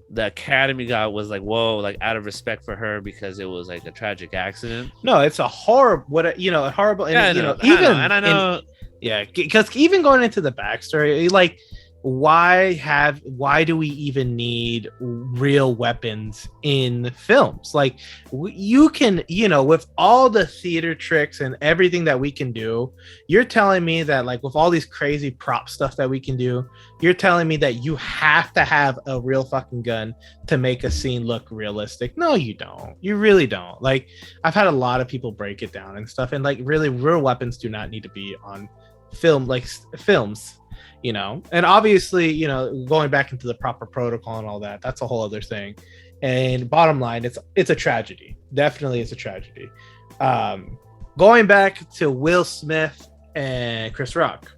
the Academy guy was like, whoa, like out of respect for her because it was like a tragic accident. No, it's a horrible. A horrible. And, I know. Yeah, because even going into the backstory, like, why do we even need real weapons in films? Like, you can, with all the theater tricks and everything that we can do, you're telling me that, like, with all these crazy prop stuff that we can do, you're telling me that you have to have a real fucking gun to make a scene look realistic? No, you don't. You really don't. Like, I've had a lot of people break it down and stuff, and like, really, real weapons do not need to be on film, like films. And obviously, going back into the proper protocol and all that, that's a whole other thing. And bottom line, it's a tragedy. Definitely it's a tragedy. Going back to Will Smith and Chris Rock,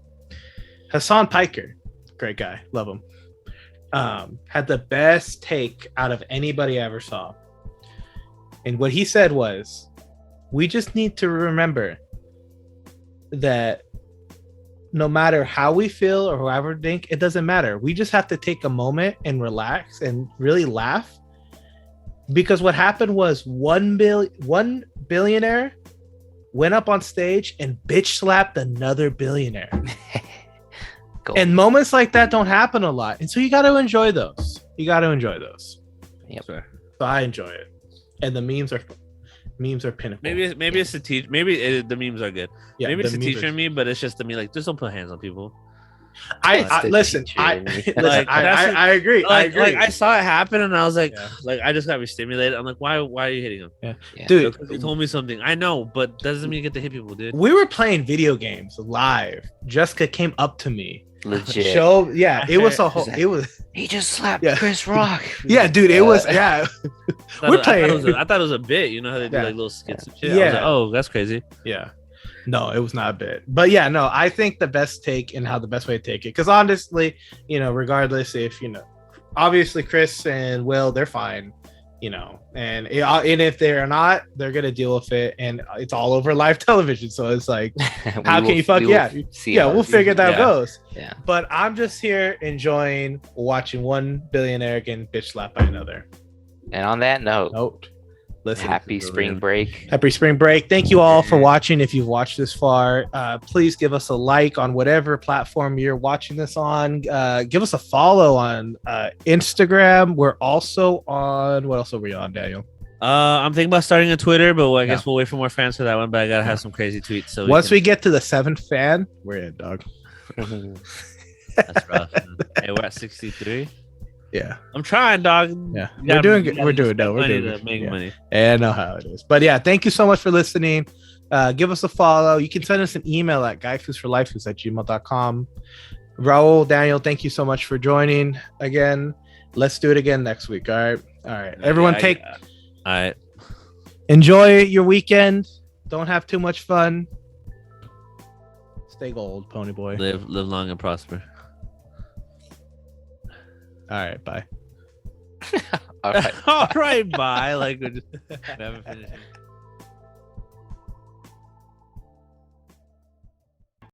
Hassan Piker, great guy, love him, had the best take out of anybody I ever saw. And what he said was, we just need to remember that no matter how we feel or however we think, it doesn't matter. We just have to take a moment and relax and really laugh. Because what happened was one billionaire went up on stage and bitch slapped another billionaire. Cool. And moments like that don't happen a lot. And so you got to enjoy those. You got to enjoy those. Yep. Sure. So I enjoy it, and the memes are pinnacle. Maybe it's the teacher. The memes are good. Yeah, maybe it's the teacher are- in me, but it's just to me like just don't put hands on people. I the listen. teacher I in me. listen. Like, I agree. I Like, agree. like I saw it happen and I was like, Yeah. like I just got re-stimulated. I'm like, why are you hitting him? Yeah. Dude, Because he told me something. I know, but doesn't mean you get to hit people, dude. we were playing video games live. Jessica came up to me. Legit. It was a whole. It was. He just slapped Yeah. Chris Rock. Yeah, dude. It was. Yeah. We're playing. I thought it was a bit. You know how they do Yeah. like little skits and shit. I was Yeah. like, oh, that's crazy. Yeah. No, it was not a bit. But yeah, no, I think the best take and how the best way to take it. Because honestly, regardless if, obviously Chris and Will, they're fine, and if they're not, they're going to deal with it. And it's all over live television. So it's like, how can you fuck? Yeah. Yeah, we'll figure that Yeah. goes. Yeah. But I'm just here enjoying watching one billionaire getting bitch slapped by another. And on that note, Listen. happy spring break. Happy spring break. Thank you all for watching. If you've watched this far, please give us a like on whatever platform you're watching this on. Give us a follow on Instagram. We're also on, what else are we on, Daniel? I'm thinking about starting a Twitter, but I Yeah. guess we'll wait for more fans for that one. But I gotta have some crazy tweets. So Once we get to the 7th fan, we're in, dog. that's rough. Hey, we're at 63. Yeah. I'm trying, dog. Yeah. You gotta- We're doing you good. gotta We're doing spend no, we're money doing to make yeah. money. I know how it is. But yeah, thank you so much for listening. Give us a follow. You can send us an email at gaifusforlifus@gmail.com. Raul, Daniel, thank you so much for joining again. Let's do it again next week. All right. All right. Everyone All right. enjoy your weekend. Don't have too much fun. Stay gold, pony boy. Live long and prosper. All right. Bye. All right. All right, bye. Like, we just never finished.